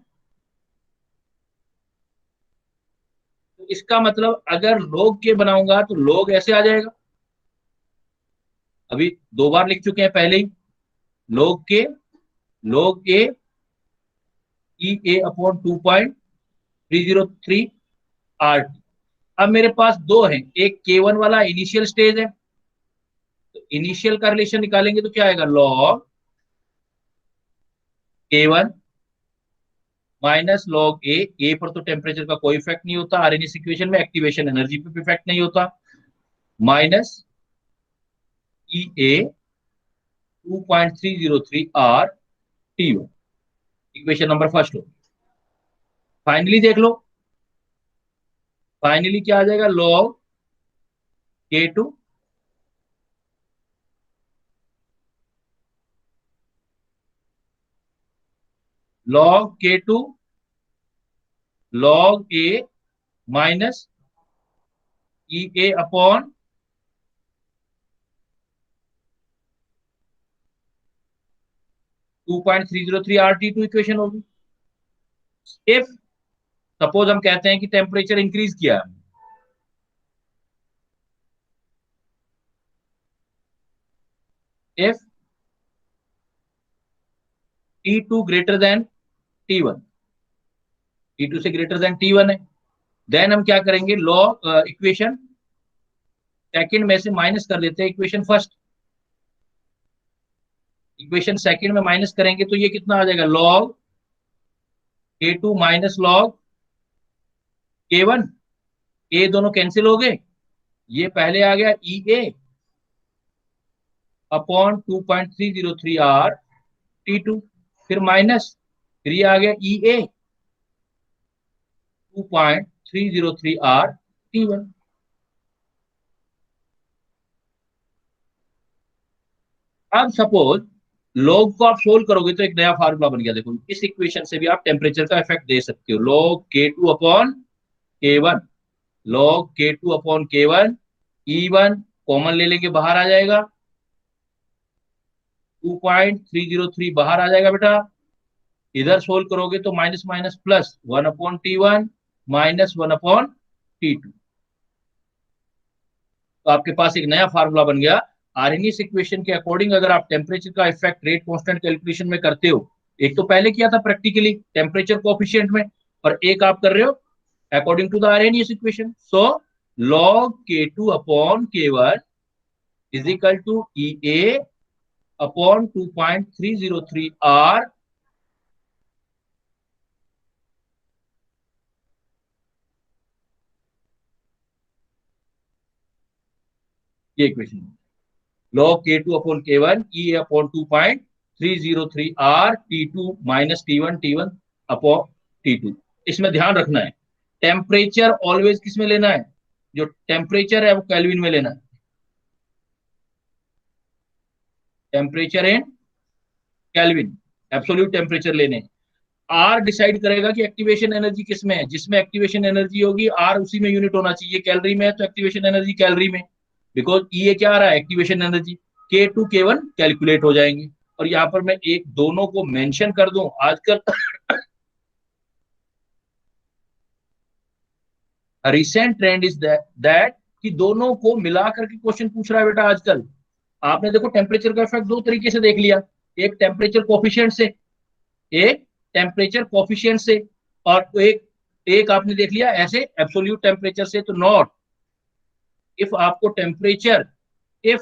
तो इसका मतलब अगर log K बनाऊंगा तो log ऐसे आ जाएगा, अभी दो बार लिख चुके हैं पहले ही, log A E A upon 2.303 R T. अब मेरे पास दो हैं, एक K1 वाला इनिशियल स्टेज है, तो इनिशियल का रिलेशन निकालेंगे तो क्या आएगा, log K1 माइनस लॉग ए पर तो टेम्परेचर का कोई इफेक्ट नहीं होता, आरएनएस इक्वेशन में एक्टिवेशन एनर्जी पे भी इफेक्ट नहीं होता, minus E A 2.303 R T one, equation number first हो। फाइनली देख लो, फाइनली क्या आ जाएगा, log K2 log K2 log A minus E A upon 2.303 R T two equation होगी। इफ सपोज हम कहते हैं कि टेम्परेचर इंक्रीज किया, if T2 greater than T1, T2 से ग्रेटर देन T1 है, देन हम क्या करेंगे, लॉग इक्वेशन सेकंड में से माइनस कर देते हैं इक्वेशन फर्स्ट, इक्वेशन सेकंड में माइनस करेंगे तो ये कितना आ जाएगा, log K2 minus log K1, ए दोनों कैंसिल हो गए, ये पहले आ गया ई ए अपॉन 2.303 आर T2, फिर माइनस, फिर ये आ गया ई ए 2.303 आर T1। अब सपोज लॉग को आप सोल्व करोगे तो एक नया फार्मूला बन गया, देखो इस इक्वेशन से भी आप टेम्परेचर का इफेक्ट दे सकते हो, log K2 upon K1, log K2 upon K1, E1 common ले लेंगे बाहर आ जाएगा, 2.303 बाहर आ जाएगा बेटा, इधर सोल्व करोगे तो minus minus plus 1/T1 minus 1/T2, तो आपके पास एक नया फार्मूला बन गया। आर्हेनियस इक्वेशन के अकॉर्डिंग अगर आप टेम्परेचर का इफेक्ट रेट कांस्टेंट कैलकुलेशन में करते हो, एक तो पहले किया था प्रैक्टिकली टेम्परेचर कोएफिशिएंट में, और एक आप कर रहे हो according to the Arrhenius equation, so log K2 upon K1 is equal to E A upon 2.303 R ये equation, log K2 upon K1 E upon 2.303 R T2 minus T1 upon T2। इसमें ध्यान रखना है टेम्परेचर ऑलवेज किस में लेना है, जो टेम्परेचर है वो केल्विन में लेना है, temperature in Kelvin, absolute temperature लेने। आर डिसाइड करेगा कि एक्टिवेशन एनर्जी किस में है, जिसमें एक्टिवेशन एनर्जी होगी आर उसी में यूनिट होना चाहिए, कैलोरी में है तो एक्टिवेशन एनर्जी कैलोरी में, बिकॉज ये क्या आ रहा है activation energy, K2 K1 calculate हो जाएंगे। और यहाँ पर मैं एक दोनों को मेंशन कर दूं, आजकल रिसेंट ट्रेंड इज दैट कि दोनों को मिला करके क्वेश्चन पूछ रहा है बेटा आजकल। आपने देखो टेम्परेचर का इफेक्ट दो तरीके से देख लिया, एक टेम्परेचर कोफिशिएंट से, एक टेम्परेचर कोफिशिएंट से, और एक एक आपने देख लिया ऐसे एब्सोल्यूट टेम्परेचर से। तो नॉट, इफ आपको टेम्परेचर, इफ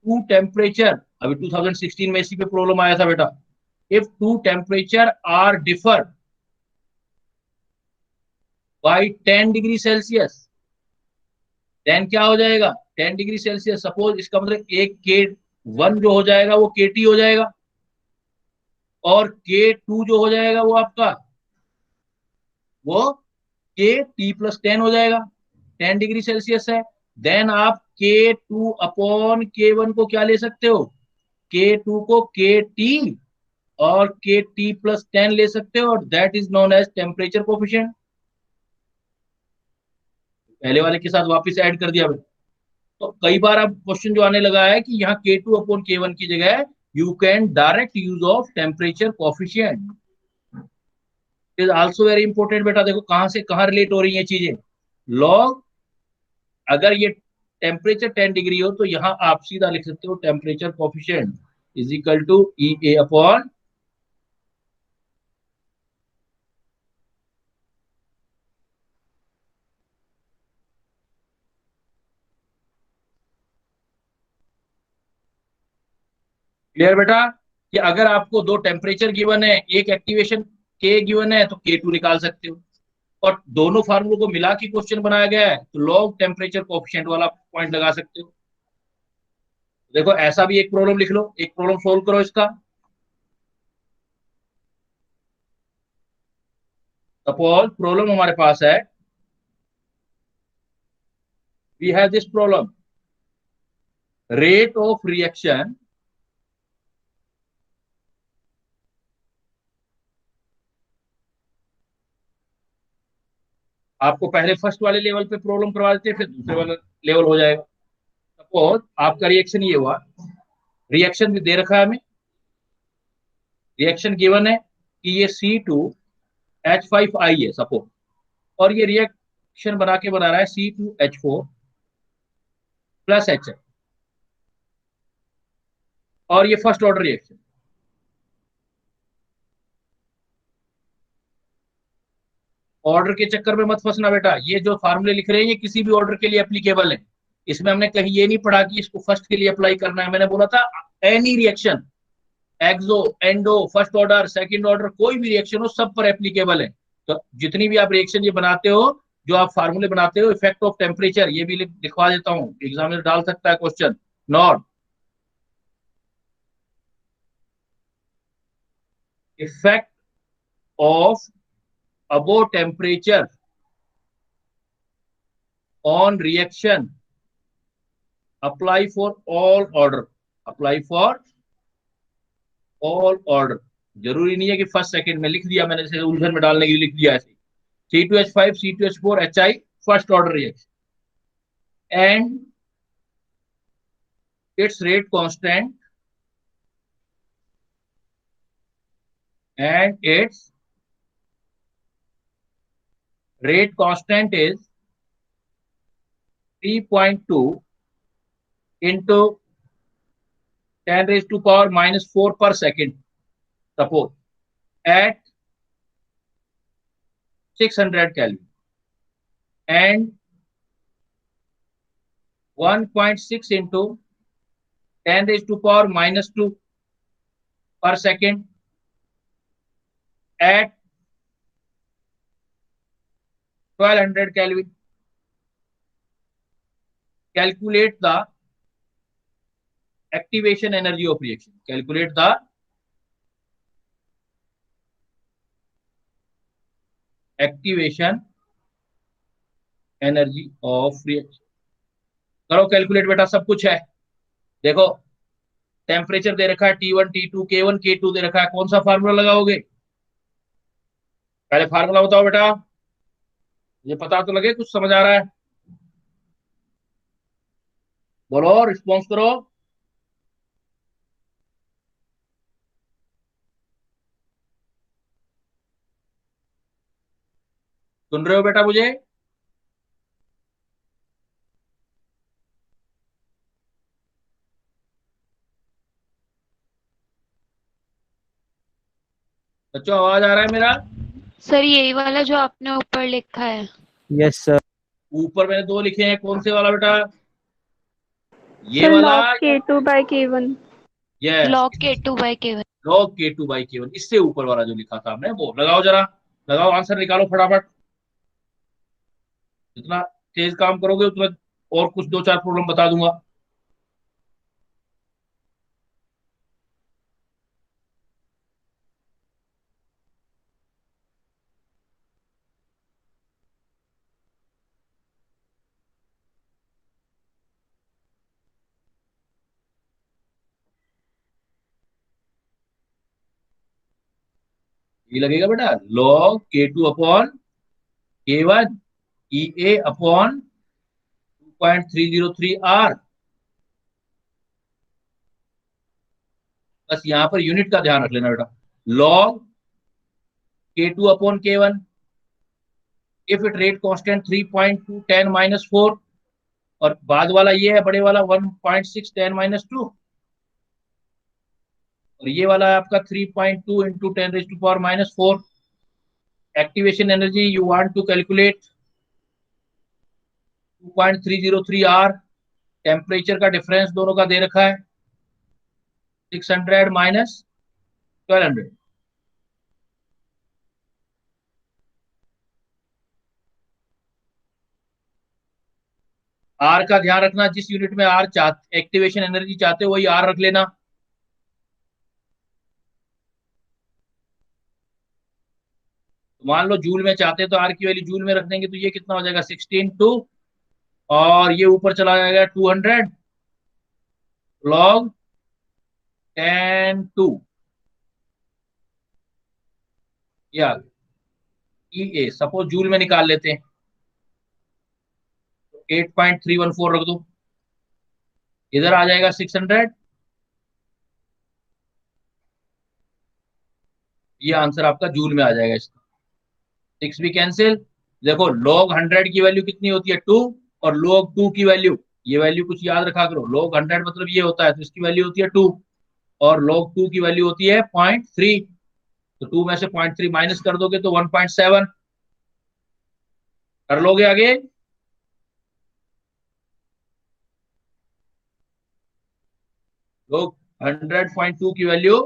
टू टेम्परेचर, अभी 2016 में इसी पे प्रॉब्लम आया था बेटा, if two temperature are differ by 10 degree Celsius, then क्या हो जाएगा, 10 डिग्री सेल्सियस, सपोज इसका मतलब एक के वन जो हो जाएगा वो के टी हो जाएगा, और के टू जो हो जाएगा वो आपका, वो के टी प्लस 10 हो जाएगा। 10 डिग्री सेल्सियस है, देन आप के टू अपॉन के वन को क्या ले सकते हो, के टू को के टी और के टी प्लस 10 ले सकते हो, और that is known as temperature coefficient. पहले वाले के साथ वापस ऐड कर दिया भाई। तो कई बार अब क्वेश्चन जो आने लगा है कि यहाँ के टू अपॉन के वन की जगह you can direct use of temperature coefficient, is also very important बेटा। देखो कहां से कहां रिलेट हो रही है चीजें। लॉग, अगर ये टेम्परेचर 10 डिग्री हो तो यहाँ आप सीधा लिख सकते हो temperature coefficient is equal to E A upon, clear बेटा, कि अगर आपको दो टेम्परेचर गिवन है, एक एक्टिवेशन के गिवन है, तो के टू निकाल सकते हो, और दोनों फार्मूलों को मिला के क्वेश्चन बनाया गया है तो लॉग टेम्परेचर कोफिशिएंट वाला पॉइंट लगा सकते हो। देखो ऐसा भी एक प्रॉब्लम लिख लो, एक प्रॉब्लम सोल्व करो इसका। सपोज प्रॉब्लम हमारे पास है, we have this problem, rate of reaction आपको पहले फर्स्ट वाले लेवल पे प्रॉब्लम करवा देते हैं, फिर दूसरे वाला लेवल हो जाएगा। सपोज आपका रिएक्शन ये हुआ, रिएक्शन भी दे रखा है हमें, रिएक्शन गिवन है कि ये C2H5I है सपोज, और ये रिएक्शन बना के बना रहा है C2H4 प्लस H, और ये फर्स्ट ऑर्डर रिएक्शन। ऑर्डर के चक्कर में मत फंसना बेटा, ये जो फार्मूले लिख रहे हैं ये किसी भी ऑर्डर के लिए एप्लीकेबल है। इसमें हमने कहीं ये नहीं पढ़ा कि इसको फर्स्ट के लिए अप्लाई करना है, मैंने बोला था any reaction, exo, endo, first order, second order, कोई भी रिएक्शन हो सब पर एप्लीकेबल है। तो जितनी भी आप रिएक्शन ये बनाते हो, जो आप फार्मूले बनाते हो, इफेक्ट ऑफ टेम्परेचर, ये भी लिखवा देता हूँ, एग्जाम में डाल सकता है question. Not effect of above temperature on reaction apply for all order, apply for all order. जरूरी नहीं है कि फर्स्ट सेकंड में लिख दिया मैंने, जैसे उलझन में डालने के लिए लिख दिया ऐसे, C2H5 C2H4 HI first order reaction, and its rate constant, and its rate constant is 3.2 into 10 raised to power minus 4 per second, suppose at 600 Kelvin, and 1.6 into 10 raised to power minus 2 per second at 1200 Kelvin. Calculate the activation energy of reaction. Calculate the activation energy of reaction. करो calculate बेटा, सब कुछ है। देखो temperature दे रखा है T1 T2 K1 K2 दे रखा है, कौन सा फार्मूला लगाओगे, पहले फार्मूला बताओ बेटा, ये पता तो लगे कुछ समझ आ रहा है, बोलो रिस्पॉन्स करो। सुन रहे हो बेटा मुझे? बच्चों आवाज आ रहा है मेरा? सर यही वाला जो आपने ऊपर लिखा है। Yes sir. ऊपर मैंने दो लिखे हैं, कौन से वाला बेटा? ये सर वाला? log K2/K1। Yes, log K2/K1। log K2/K1, इससे ऊपर वाला जो लिखा था हमने वो लगाओ जरा। लगाओ, आंसर निकालो फटाफट। जितना तेज काम करोगे उतना और कुछ दो चार प्रॉब्लम बता दूंगा। ये लगेगा बेटा log K2/K1 EA upon 2.303R। बस यहाँ पर यूनिट का ध्यान रख लेना बेटा। log K2/K1 if it rate constant 3.210 - 4, और बाद वाला ये है बड़े वाला 1.610 - 2, और ये वाला है आपका 3.2 × 10⁻⁻⁴। Activation energy you want to calculate 2.303R। Temperature का डिफरेंस दोनों का दे रखा है 600 - 1200। आर का ध्यान रखना, जिस यूनिट में आर एक्टिवेशन एनर्जी चाहते हो वही आर रख लेना। तो मान लो जूल में चाहते तो आर की वैल्यू जूल में रख देंगे, तो ये कितना हो जाएगा 16 2, और ये ऊपर चला जाएगा 200 log 10 2। ये आ गया EA, सपोज जूल में निकाल लेते हैं तो 8.314 रख दो, इधर आ जाएगा 600। ये आंसर आपका जूल में आ जाएगा इसका। 6 भी कैंसिल। देखो log 100 की वैल्यू कितनी होती है 2, और log 2 की वैल्यू, ये वैल्यू कुछ याद रखा करो, log 100 मतलब ये होता है, तो इसकी वैल्यू होती है 2, और log 2 की वैल्यू होती है 0.3। तो 2 में से 0.3 माइनस कर दोगे तो 1.7। कर लोगे आगे? log 100.2 की वैल्यू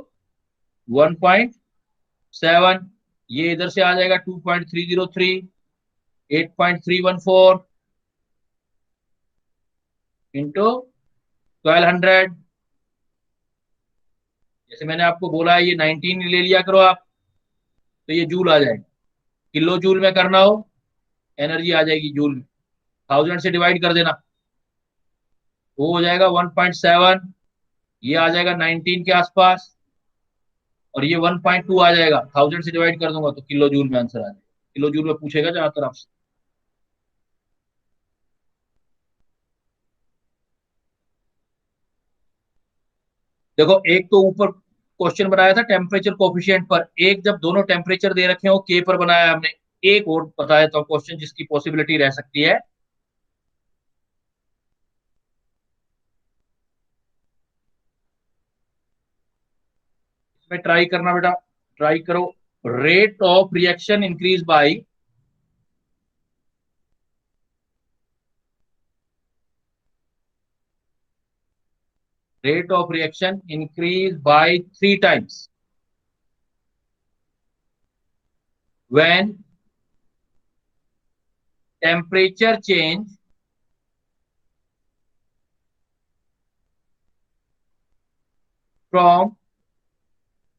1.7, ये इधर से आ जाएगा 2.303 8.314 इंटू 1200। जैसे मैंने आपको बोला है ये 19 ले लिया करो आप, तो ये जूल आ जाएगा। किलो जूल में करना हो एनर्जी आ जाएगी जूल में, 1000 से डिवाइड कर देना, वो हो जाएगा 1.7। ये आ जाएगा 19 के आसपास, और ये 1.2 आ जाएगा, 1000 से डिवाइड कर दूंगा तो किलो जूल में आंसर आ जाएगा। किलो जूल में पूछेगा ज्यादातर आपसे। देखो एक तो ऊपर क्वेश्चन बनाया था टेम्परेचर कोफिशिएंट पर, एक जब दोनों टेम्परेचर दे रखे हो के पर बनाया हमने। एक और बताया था क्वेश्चन जिसकी पॉसिबिलिटी रह सकती है, इसमें ट्राई करना बेटा, ट्राई करो। Rate of reaction increase by rate of reaction increase by 3 times when temperature change from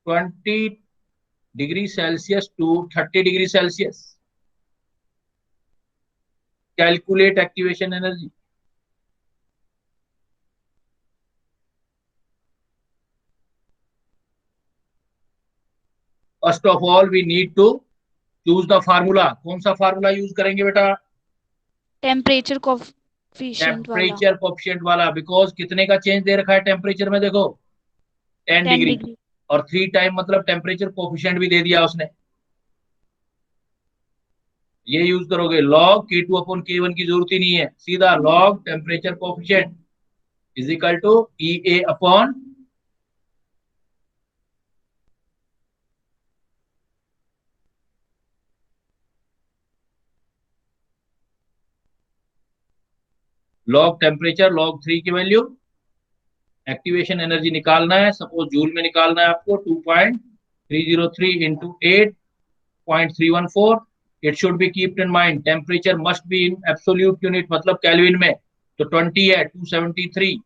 20°C to 30°C. Calculate activation energy. First of all, we need to choose the formula. कौन सा formula use करेंगे बेटा? Temperature coefficient वाला। Temperature coefficient वाला, because कितने का change दे रखा है टेम्परेचर में, देखो 10 10 डिग्री, डिग्री। और 3 टाइम मतलब टेम्परेचर कोफिशिएंट भी दे दिया उसने। ये यूज करोगे, लॉग K2 अपॉन K1 की जरूरत ही नहीं है, सीधा log temperature coefficient is equal to EA upon log temperature log 3 की वैल्यू, एक्टिवेशन एनर्जी निकालना है, सपोज जूल में निकालना है आपको, 2.303 into 8.314। It should be keeped in mind temperature must be in absolute unit, मतलब केल्विन में। तो 20 है 273,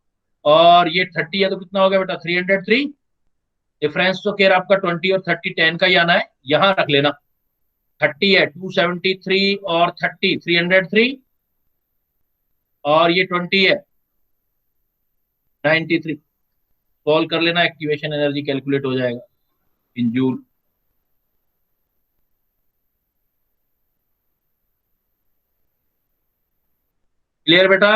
और ये 30 है तो कितना हो गया बेटा 303। डिफरेंस तो केयर आपका 20 और 30 10 का ही आना है, यहां रख लेना। 30 है 273 और 30 303, और ये 20 है 93। सॉल्व कर लेना, एक्टिवेशन एनर्जी कैलकुलेट हो जाएगा इन जूल। क्लियर बेटा?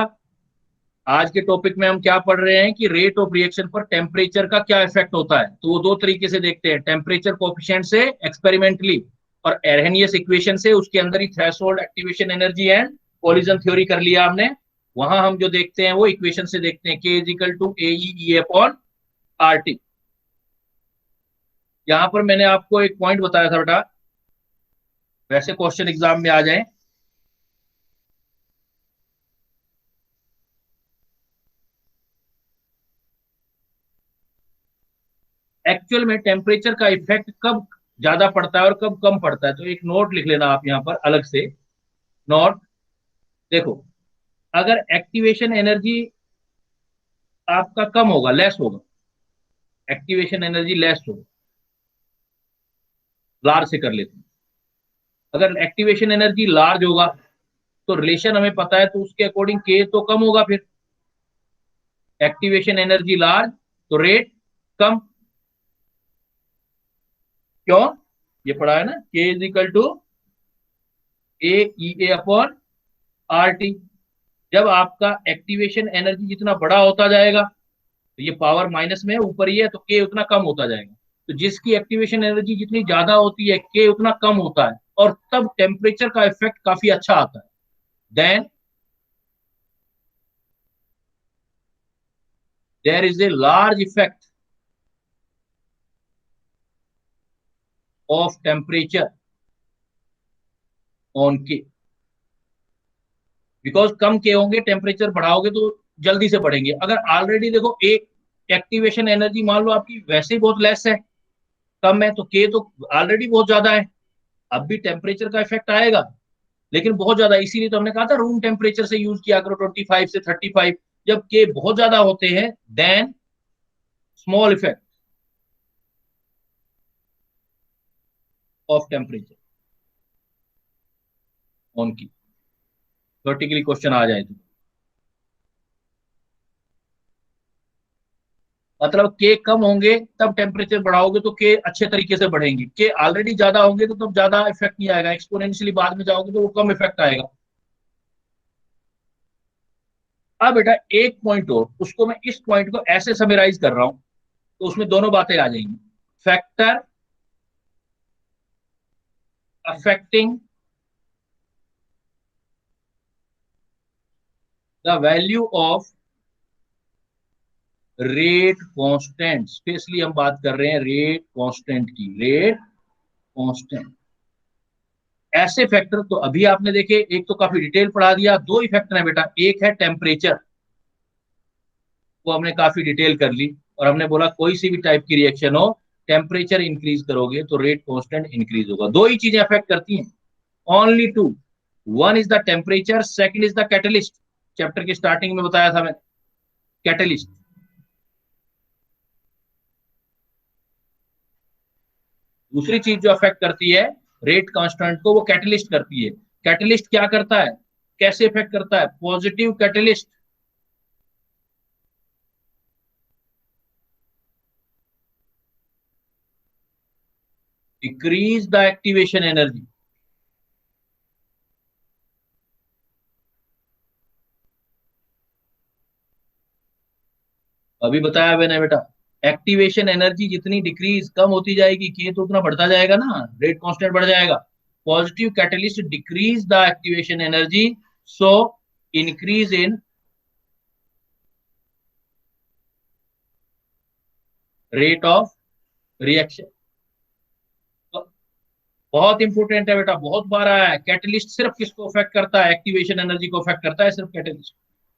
आज के टॉपिक में हम क्या पढ़ रहे हैं कि रेट ऑफ रिएक्शन पर टेम्परेचर का क्या इफेक्ट होता है। तो वो दो तरीके से देखते हैं, टेम्परेचर कोफिशिएंट से एक्सपेरिमेंटली, और एरहेनियस इक्वेशन से, उसके अंदर ही threshold, activation energy and collision theory कर लिया हमने। वहां हम जो देखते हैं वो इक्वेशन से देखते हैं, K is equal to AE upon RT। यहां पर मैंने आपको एक पॉइंट बताया था बेटा, वैसे क्वेश्चन एग्जाम में आ जाए, एक्चुअल में टेम्परेचर का इफेक्ट कब ज्यादा पड़ता है और कब कम पड़ता है। तो एक नोट लिख लेना आप यहाँ पर अलग से, नोट। देखो, अगर एक्टिवेशन एनर्जी आपका कम होगा, लेस होगा, एक्टिवेशन एनर्जी लेस होगा, लार्ज से कर लेते हैं। अगर एक्टिवेशन एनर्जी लार्ज होगा तो रिलेशन हमें पता है, तो उसके अकॉर्डिंग के तो कम होगा। फिर एक्टिवेशन एनर्जी लार्ज तो रेट कम, क्यों? ये पढ़ा है ना, K is equal to AE upon RT। जब आपका एक्टिवेशन एनर्जी जितना बड़ा होता जाएगा, तो ये पावर माइनस में ऊपर ही है, तो K उतना कम होता जाएगा। तो जिसकी एक्टिवेशन एनर्जी जितनी ज्यादा होती है, K उतना कम होता है, और तब टेम्परेचर का इफेक्ट काफी अच्छा आता है। Then there is a large effect of temperature on K, because कम के होंगे, टेम्परेचर बढ़ाओगे तो जल्दी से बढ़ेंगे। अगर ऑलरेडी देखो एक एक्टिवेशन एनर्जी मान लो आपकी वैसे ही बहुत लेस है, कम है, तो के तो ऑलरेडी बहुत ज्यादा है, अब भी टेम्परेचर का इफेक्ट आएगा, लेकिन बहुत ज्यादा। इसीलिए तो हमने कहा था रूम टेम्परेचर से यूज किया करो, 25 से 35। जब के बहुत ज्यादा होते हैं, then small effect of temperature on K, vertically question आ जाए तो। मतलब के कम होंगे तब टेम्परेचर बढ़ाओगे तो के अच्छे तरीके से बढ़ेंगे, के ऑलरेडी ज्यादा होंगे तो तब ज्यादा इफेक्ट नहीं आएगा, एक्सपोनेंशियली बाद में जाओगे तो वो कम इफेक्ट आएगा। अब बेटा एक पॉइंट और, उसको मैं इस पॉइंट को ऐसे समराइज कर रहा हूं, तो उसमें दोनों बातें आ जाएंगी। Factor affecting the value of rate constant, specially हम बात कर रहे हैं रेट कांस्टेंट की, रेट कांस्टेंट। ऐसे फैक्टर तो अभी आपने देखे, एक तो काफी डिटेल पढ़ा दिया, दो ही फैक्टर है बेटा, एक है टेम्परेचर, वो हमने काफी डिटेल कर ली, और हमने बोला कोई सी भी टाइप की रिएक्शन हो, टेम्परेचर इंक्रीज करोगे तो रेट कांस्टेंट इंक्रीज होगा। दो ही चीजें अफेक्ट करती हैं, only two. One is the temperature, second is the catalyst. Chapter की स्टार्टिंग में बताया था मैं, कैटलिस्ट। दूसरी चीज जो अफेक्ट करती है रेट कांस्टेंट को, वो कैटलिस्ट करती है। कैटलिस्ट क्या करता है, कैसे इफेक्ट करता है? Positive catalyst decrease the activation energy. अभी बताया मैंने बेटा, एक्टिवेशन एनर्जी जितनी डिक्रीज कम होती जाएगी, के तो उतना बढ़ता जाएगा ना, रेट कांस्टेंट बढ़ जाएगा। positive catalyst decrease the activation energy, so increase in rate of reaction. बहुत इंपॉर्टेंट है बेटा, बहुत बार आया है। कैटलिस्ट सिर्फ किसको अफेक्ट करता है? एक्टिवेशन एनर्जी को अफेक्ट करता है सिर्फ कैटलिस्ट।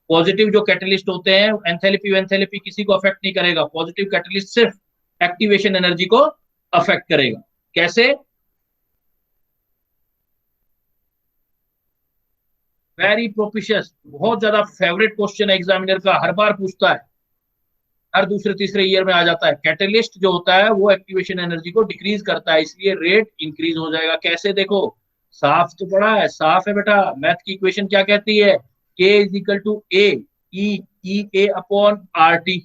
पॉजिटिव जो कैटलिस्ट होते हैं एंथैल्पी वेंथैल्पी किसी को अफेक्ट नहीं करेगा, पॉजिटिव कैटलिस्ट सिर्फ एक्टिवेशन एनर्जी को अफेक्ट करेगा। कैसे? वेरी प्रोपिशियस, बहुत ज्यादा फेवरेट क्वेश्चन है एग्जामिनर का, हर बार पूछता है, हर दूसरे तीसरे ईयर में आ जाता है। कैटलिस्ट जो होता है वो एक्टिवेशन एनर्जी को डिक्रीज करता है, इसलिए रेट इंक्रीज हो जाएगा। कैसे? देखो, साफ तो पड़ा है, साफ है बेटा। मैथ की इक्वेशन क्या कहती है? K is equal to A E A upon R T.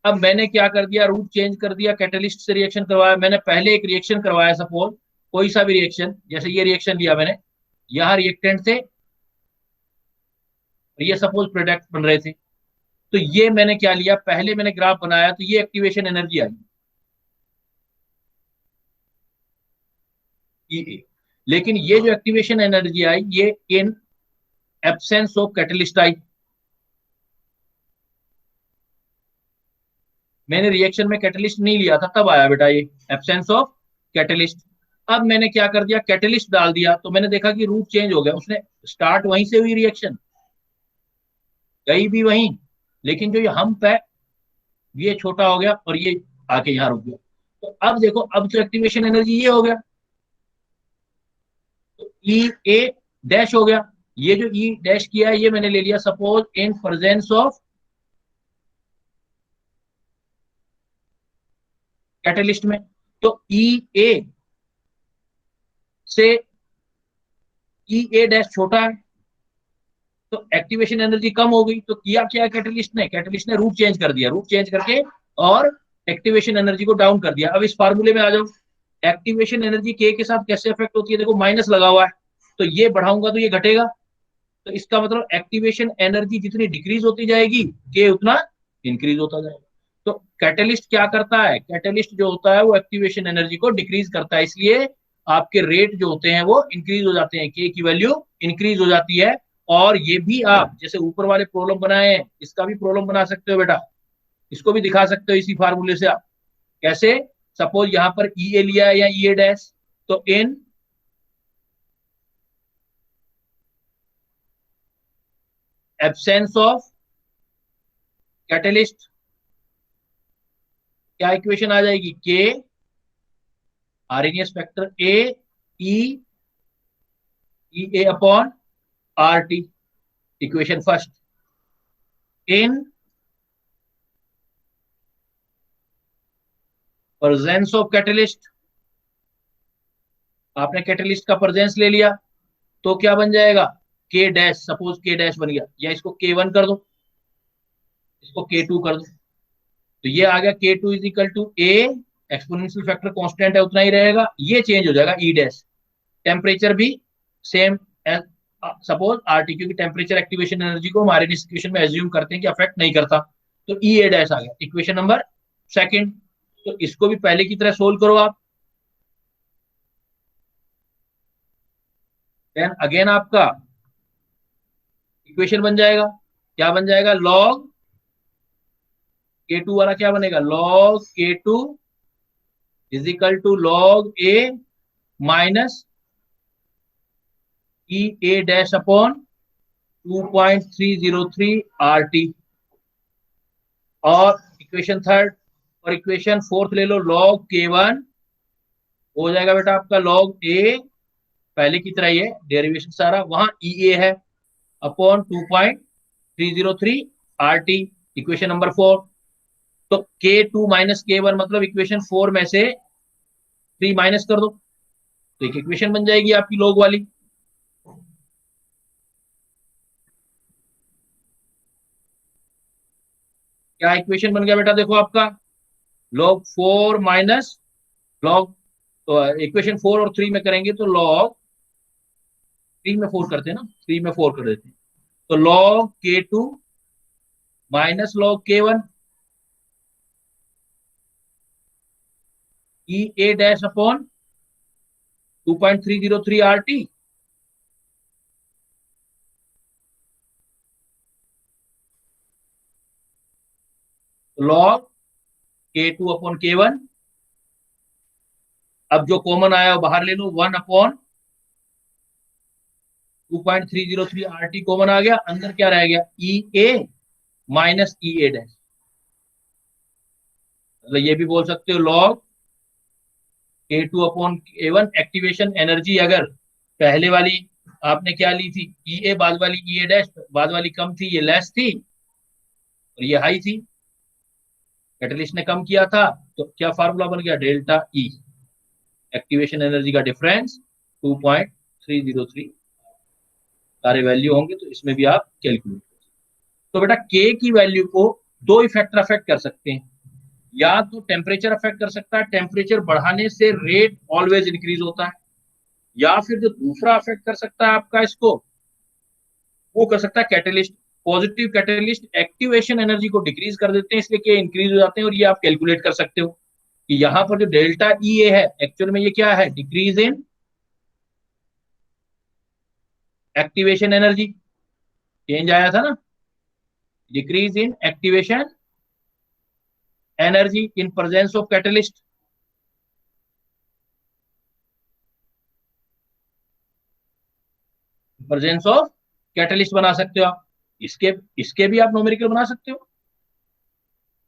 अब मैंने क्या कर दिया? रूट चेंज कर दिया, कैटलिस्ट से रिएक्शन करवाया। मैंने पहले एक रिएक्शन करवाया, सपोज कोई सा भी रिएक्शन, जैसे ये रिएक्शन लिया मैंने, यहाँ रिएक्टेंट थे, ये सपोज प्रोडक्ट बन रहे थे। तो ये मैंने क्या लिया? पहले मैंने ग्राफ बनाया, तो ये एक्टिवेशन एनर्जी आई E, लेकिन ये जो एक्टिवेशन एनर्जी आई ये इन एब्सेंस ऑफ कैटलिस्ट आई। मैंने रिएक्शन में कैटलिस्ट नहीं लिया था, तब आया बेटा ये एब्सेंस ऑफ कैटलिस्ट। अब मैंने क्या कर दिया? कैटलिस्ट डाल दिया, तो मैंने देखा कि रूट चेंज हो गया। उसने स्टार्ट वहीं से हुई, रिएक्शन गई भी वहीं, लेकिन जो ये हम्प है ये छोटा हो गया और ये आके यहाँ रुक गया। तो अब देखो, अब जो एक्टिवेशन एनर्जी ये हो गया, तो ई ए डैश हो गया। ये जो ई डैश किया है ये मैंने ले लिया suppose in presence of catalyst में। तो ई ए से ई ए डैश छोटा है, तो एक्टिवेशन एनर्जी कम हो गई। तो किया क्या कैटलिस्ट ने? कैटलिस्ट ने रूट चेंज कर दिया, रूट चेंज करके और एक्टिवेशन एनर्जी को डाउन कर दिया। अब इस फार्मूले में आ जाओ, एक्टिवेशन एनर्जी के साथ कैसे अफेक्ट होती है? देखो माइनस लगा हुआ है, तो ये बढ़ाऊंगा तो ये घटेगा, तो इसका मतलब एक्टिवेशन एनर्जी जितनी डिक्रीज होती जाएगी के उतना इंक्रीज होता जाएगा। तो कैटलिस्ट क्या करता है? कैटलिस्ट जो होता है वो एक्टिवेशन एनर्जी को डिक्रीज करता है, इसलिए आपके रेट जो होते हैं वो इंक्रीज हो जाते हैं, के की वैल्यू इंक्रीज हो जाती है। और ये भी आप जैसे ऊपर वाले प्रॉब्लम बनाए हैं, इसका भी प्रॉब्लम बना सकते हो बेटा, इसको भी दिखा सकते हो इसी फार्मूले से आप। कैसे? सपोज यहां पर ई ए लिया है या ई ए डैश, तो इन एब्सेंस ऑफ कैटलिस्ट क्या इक्वेशन आ जाएगी? के RNS factor A E A upon R T, equation first. In presence of catalyst, आपने कैटलिस्ट का प्रेजेंस ले लिया, तो क्या बन जाएगा? के डैश, सपोज के डैश बन गया, या इसको के वन कर दो, इसको के टू कर दो, तो ये आ गया K two is equal to A, exponential factor constant है उतना ही रहेगा, ये चेंज हो जाएगा ई डैश। टेम्परेचर भी सेम सपोज आर टी, क्योंकि टेम्परेचर एक्टिवेशन एनर्जी को हमारे इक्वेशन में एज्यूम करते हैं कि अफेक्ट नहीं करता, तो ई ए डैश आ गया, इक्वेशन नंबर सेकंड। तो इसको भी पहले की तरह सोल्व करो आप। देन अगेन आपका इक्वेशन बन जाएगा, क्या बन जाएगा? लॉग के टू वाला क्या बनेगा? Log K two is equal to log A minus E A dash upon 2.303 R T. और इक्वेशन थर्ड और इक्वेशन फोर्थ ले लो, लॉग के वन हो जाएगा बेटा आपका लॉग ए, पहले की तरह ही है डेरिवेशन सारा, वहां ई ए है upon 2.303 R T, equation number four. तो के टू माइनस के वन मतलब इक्वेशन फोर में से 3 माइनस कर दो, तो एक इक्वेशन बन जाएगी आपकी लॉग वाली। क्या इक्वेशन बन गया बेटा? देखो आपका लॉग फोर माइनस लॉग, तो इक्वेशन फोर और थ्री में करेंगे तो लॉग, थ्री में फोर करते हैं ना, थ्री में फोर कर देते हैं, तो log K two minus log K one E A dash upon 2.303 RT, log K2 upon K1। अब जो कॉमन आया वो बाहर ले लो, 1 अपॉन 2.303 RT कॉमन आ गया, अंदर क्या रह गया, EA माइनस EA डैश। मतलब ये भी बोल सकते हो log K2 upon K1। Activation energy अगर पहले वाली आपने क्या ली थी, EA, बाद वाली EA डैश, बाद वाली कम थी, ये लेस थी और ये हाई थी, कैटलिस्ट ने कम किया था, तो क्या फार्मूला बन गया, डेल्टा E। एक्टिवेशन एनर्जी का डिफरेंस 2.303, सारे वैल्यू होंगे तो इसमें भी आप कैलकुलेट। तो बेटा के की वैल्यू को दो इफेक्टर अफेक्ट कर सकते हैं, या तो टेम्परेचर अफेक्ट कर सकता है, टेम्परेचर बढ़ाने से रेट ऑलवेज इंक्रीज होता है, या फिर जो दूसरा अफेक्ट कर सकता है आपका इसको, वो कर सकता है catalyst. Positive catalyst activation energy को डिक्रीज कर देते हैं, इसलिए के इंक्रीज हो जाते हैं, और ये आप कैलकुलेट कर सकते हो कि यहाँ पर जो डेल्टा ई ए है एक्चुअल में ये क्या है, decrease in activation energy, change आया था ना, decrease in activation energy in presence of catalyst. Presence of catalyst बना सकते हो आप, इसके इसके भी आप न्यूमेरिकल बना सकते हो,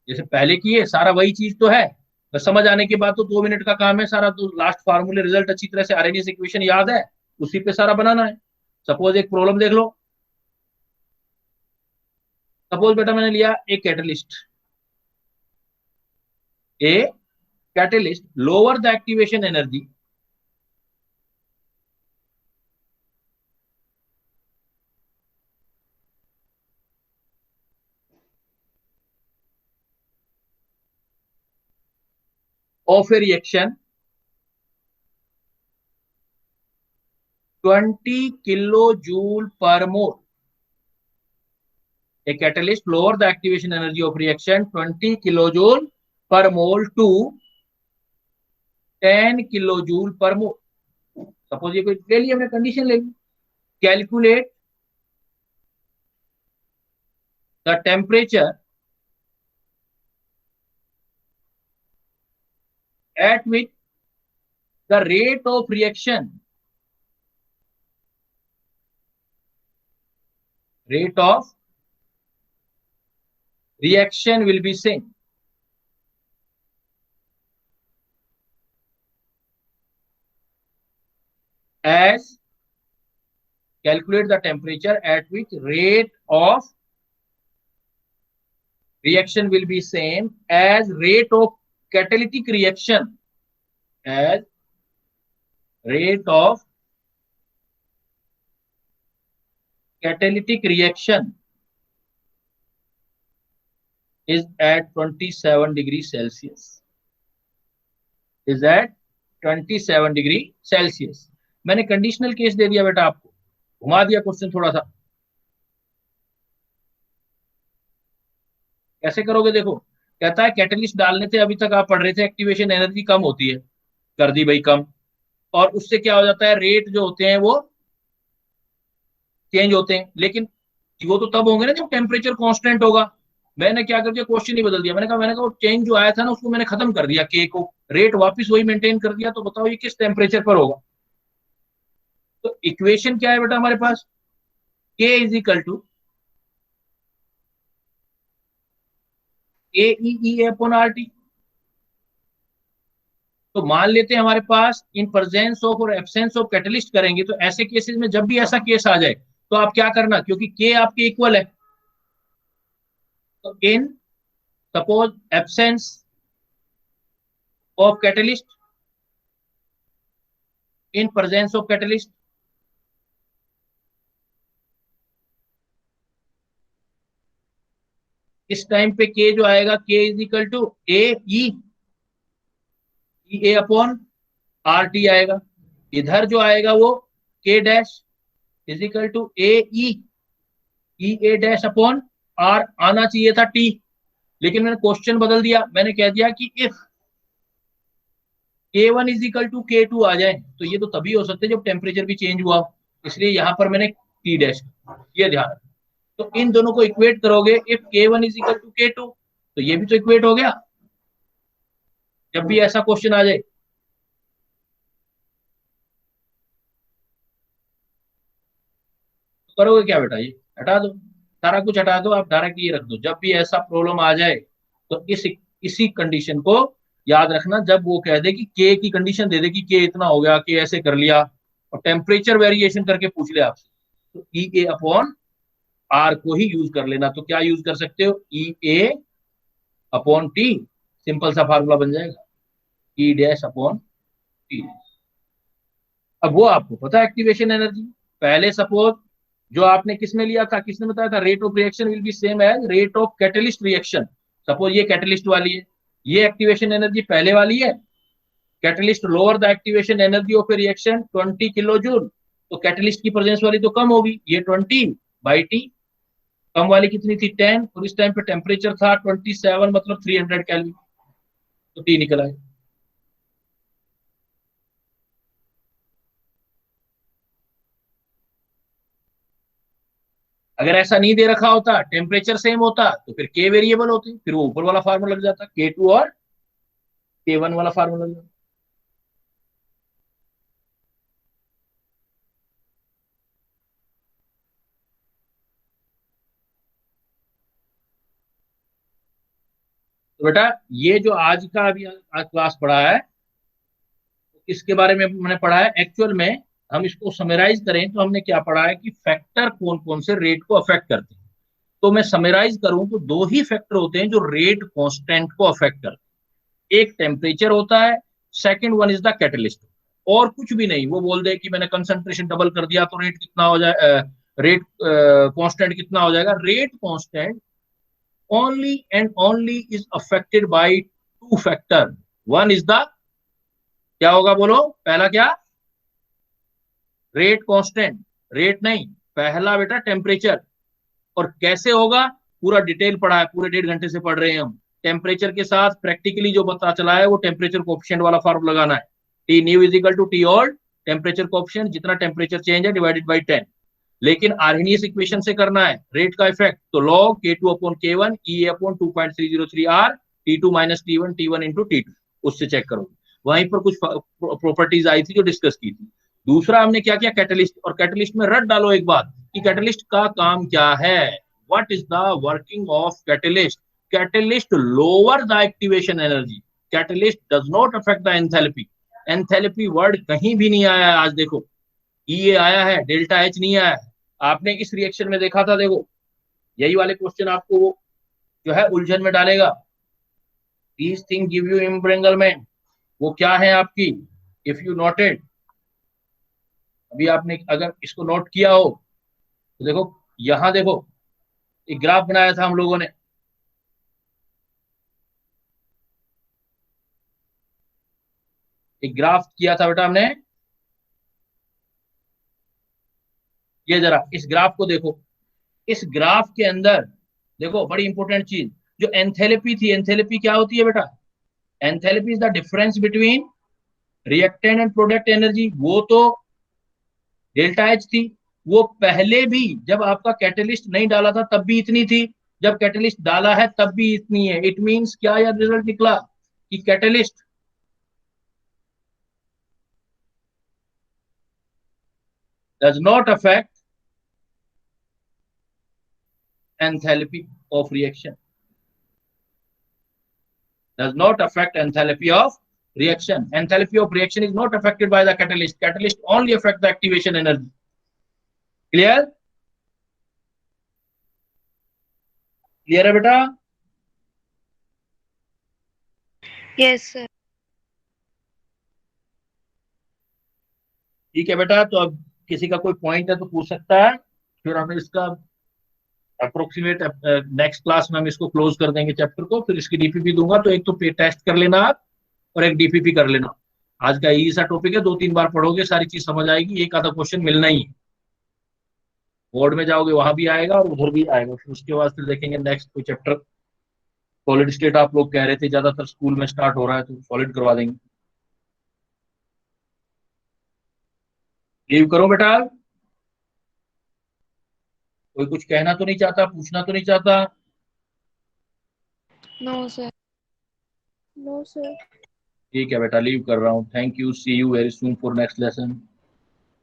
जैसे पहले किए, सारा वही चीज तो है, बस समझ आने के बाद तो 2 मिनट का काम है सारा, तो लास्ट फार्मूले रिजल्ट अच्छी तरह से आरएनएस इक्वेशन याद है, उसी पे सारा बनाना है। सपोज एक प्रॉब्लम देख लो, सपोज बेटा मैंने लिया एक catalyst, a catalyst lower the activation energy of a reaction 20 kilojoule per mole. A catalyst lower the activation energy of reaction 20 kilojoule per mole to 10 kilojoule per mole. Suppose ये कोई ले लिया, हमने कंडीशन ले ली, calculate the temperature at which the rate of reaction will be same as, calculate the temperature at which rate of reaction will be same as rate of catalytic reaction, as rate of catalytic reaction is at 27 degrees Celsius, is at 27 degree Celsius. मैंने conditional case दे दिया बेटा, आपको घुमा दिया question थोड़ा सा, कैसे करोगे देखो, कहता है कैटलिस्ट डालने से अभी तक आप पढ़ रहे थे एक्टिवेशन एनर्जी कम होती है, कर दी भाई कम, और उससे क्या हो जाता है, रेट जो होते हैं वो चेंज होते हैं, लेकिन वो तो तब होंगे ना जब टेम्परेचर कांस्टेंट होगा। मैंने क्या कर दिया, क्वेश्चन ही बदल दिया, मैंने कहा वो चेंज जो आया था ना उसको मैंने खत्म कर दिया, के को रेट वापस वही मेंटेन कर दिया, तो बताओ ये किस टेम्परेचर पर होगा। तो इक्वेशन क्या है बेटा हमारे पास, K is equal to A upon R T. तो मान लेते हैं हमारे पास इन प्रेजेंस ऑफ और एब्सेंस ऑफ कैटलिस्ट करेंगे, तो ऐसे केसेस में जब भी ऐसा केस आ जाए तो आप क्या करना, क्योंकि के आपके इक्वल है, तो in suppose absence of catalyst, in presence of catalyst, इस टाइम पे के जो आएगा, K is equal to A upon R T आएगा, इधर जो आएगा वो K dash is equal to A dash upon R, आना चाहिए था टी, लेकिन मैंने क्वेश्चन बदल दिया, मैंने कह दिया कि if K1 is equal to K2 आ जाए तो ये तो तभी हो सकते जब टेम्परेचर भी चेंज हुआ, इसलिए यहां पर मैंने T डैश, ये ध्यान रखना। तो इन दोनों को इक्वेट करोगे, if K1 is equal to K2 तो ये भी तो इक्वेट हो गया। जब भी ऐसा क्वेश्चन आ जाए तो करोगे क्या बेटा, ये हटा दो, सारा कुछ हटा दो, आप डायरेक्ट ये रख दो। जब भी ऐसा प्रॉब्लम आ जाए तो इसी कंडीशन को याद रखना, जब वो कह दे कि के की कंडीशन दे दे कि के इतना हो गया, के ऐसे कर लिया, और टेम्परेचर वेरिएशन करके पूछ ले आपसे, तो ई ए अपॉन आर को ही यूज कर लेना। तो क्या यूज कर सकते हो, ई ए अपॉन टी, सिंपल सा फार्मूला बन जाएगा, ई डैश अपॉन टी। अब वो आपको पता है एक्टिवेशन एनर्जी, पहले सपोज जो आपने किसमें लिया था, किसने बताया था, rate of reaction will be same as rate of catalyst reaction. Suppose ये कैटलिस्ट वाली है, ये एक्टिवेशन एनर्जी पहले वाली है, catalyst lower the activation energy of a reaction 20 kilo joule, तो कैटलिस्ट की प्रेजेंस वाली तो कम होगी, ये 20 बाई टी, कम वाली कितनी थी 10, और इस टाइम पे टेम्परेचर था 27 मतलब 300 केल्विन, तो टी निकल आए। अगर ऐसा नहीं दे रखा होता, टेम्परेचर सेम होता, तो फिर के वेरिएबल होते, फिर वो ऊपर वाला फार्मूला लग जाता, K2 और K1 वाला फार्मूला लग जाता। तो बेटा ये जो आज का अभी आज क्लास पढ़ा है, इसके बारे में मैंने पढ़ा है, एक्चुअल में हम इसको समराइज करें तो हमने क्या पढ़ा है कि फैक्टर कौन कौन से रेट को अफेक्ट करते हैं। तो मैं समराइज करूं तो दो ही फैक्टर होते हैं जो रेट कांस्टेंट को अफेक्ट करते हैं, एक टेम्परेचर होता है, second one is the catalyst. और कुछ भी नहीं, वो बोल दे कि मैंने कंसंट्रेशन डबल कर दिया तो रेट कितना हो जाए, रेट कांस्टेंट कितना हो जाएगा। Rate constant only and only is affected by two factor, one is the, क्या होगा बोलो, पहला क्या, रेट कांस्टेंट, रेट नहीं, पहला बेटा टेम्परेचर। और कैसे होगा, पूरा डिटेल पढ़ा है, पूरे 1.5 घंटे से पढ़ रहे हैं हम। टेम्परेचर के साथ प्रैक्टिकली जो पता चला है वो टेम्परेचर कोएफिशिएंट वाला फॉर्मूला लगाना है, T new is equal to T old, temperature coefficient जितना टेम्परेचर चेंज है डिवाइडेड बाई 10। लेकिन आर्हेनियस इक्वेशन से करना है रेट का इफेक्ट, तो log K2 upon K1 E upon 2.303 R T2 minus T1 T1 into T2, उससे चेक करोगे। वहीं पर कुछ प्रॉपर्टीज आई थी जो डिस्कस की थी। दूसरा हमने क्या किया, कैटलिस्ट, और कैटलिस्ट में रट डालो एक बात कि कैटलिस्ट का काम क्या है, what is the working of catalyst. Catalyst lower the activation energy, catalyst does not affect the enthalpy. Enthalpy word कहीं भी नहीं आया है, आज देखो ई आया है, डेल्टा एच नहीं आया है। आपने इस रिएक्शन में देखा था, देखो यही वाले क्वेश्चन आपको वो जो है उलझन में डालेगा। दीज थिंग गिव यू एम्ब्रेंगलमेंट, वो क्या है आपकी, इफ यू नोटेड, अभी आपने अगर इसको नोट किया हो तो देखो, यहां देखो एक ग्राफ बनाया था हम लोगों ने, एक ग्राफ किया था बेटा हमने, ये जरा इस ग्राफ को देखो। इस ग्राफ के अंदर देखो बड़ी इंपॉर्टेंट चीज, जो एंथैल्पी थी, एंथैल्पी क्या होती है बेटा, enthalpy is the difference between reactant and product energy, वो तो डेल्टा एच थी। वो पहले भी जब आपका कैटलिस्ट नहीं डाला था तब भी इतनी थी, जब कैटलिस्ट डाला है तब भी इतनी है। इट मींस क्या यार रिजल्ट निकला कि catalyst does not affect enthalpy of reaction, does not affect enthalpy of reaction. Enthalpy of reaction is not affected by the catalyst, catalyst only affect the activation energy. Clear? Clear है बेटा? Yes sir. ठीक है बेटा, तो अब किसी का कोई पॉइंट है तो पूछ सकता है, फिर हमें इसका अप्रोक्सीमेट नेक्स्ट क्लास में हम इसको क्लोज कर देंगे चैप्टर को, फिर इसकी डीपीपी दूंगा। तो एक तो टेस्ट कर लेना आप और एक डीपीपी कर लेना। आज का यही सा टॉपिक है, 2-3 बार पढ़ोगे सारी चीज समझ आएगी, एक आधा क्वेश्चन मिलना ही है। बोर्ड में जाओगे वहां भी आएगा और उधर भी आएगा, फिर उसके बाद फिर देखेंगे नेक्स्ट कोई चैप्टर। सॉलिड स्टेट आप लोग कह रहे थे ज्यादातर स्कूल में स्टार्ट हो रहा है, तो सॉलिड करवा देंगे। लीव करो बेटा। कोई कुछ कहना तो नहीं चाहता, पूछना तो नहीं चाहता? No, sir. No sir. ठीक है बेटा, लीव कर रहा हूँ। Thank you, see you very soon for next lesson.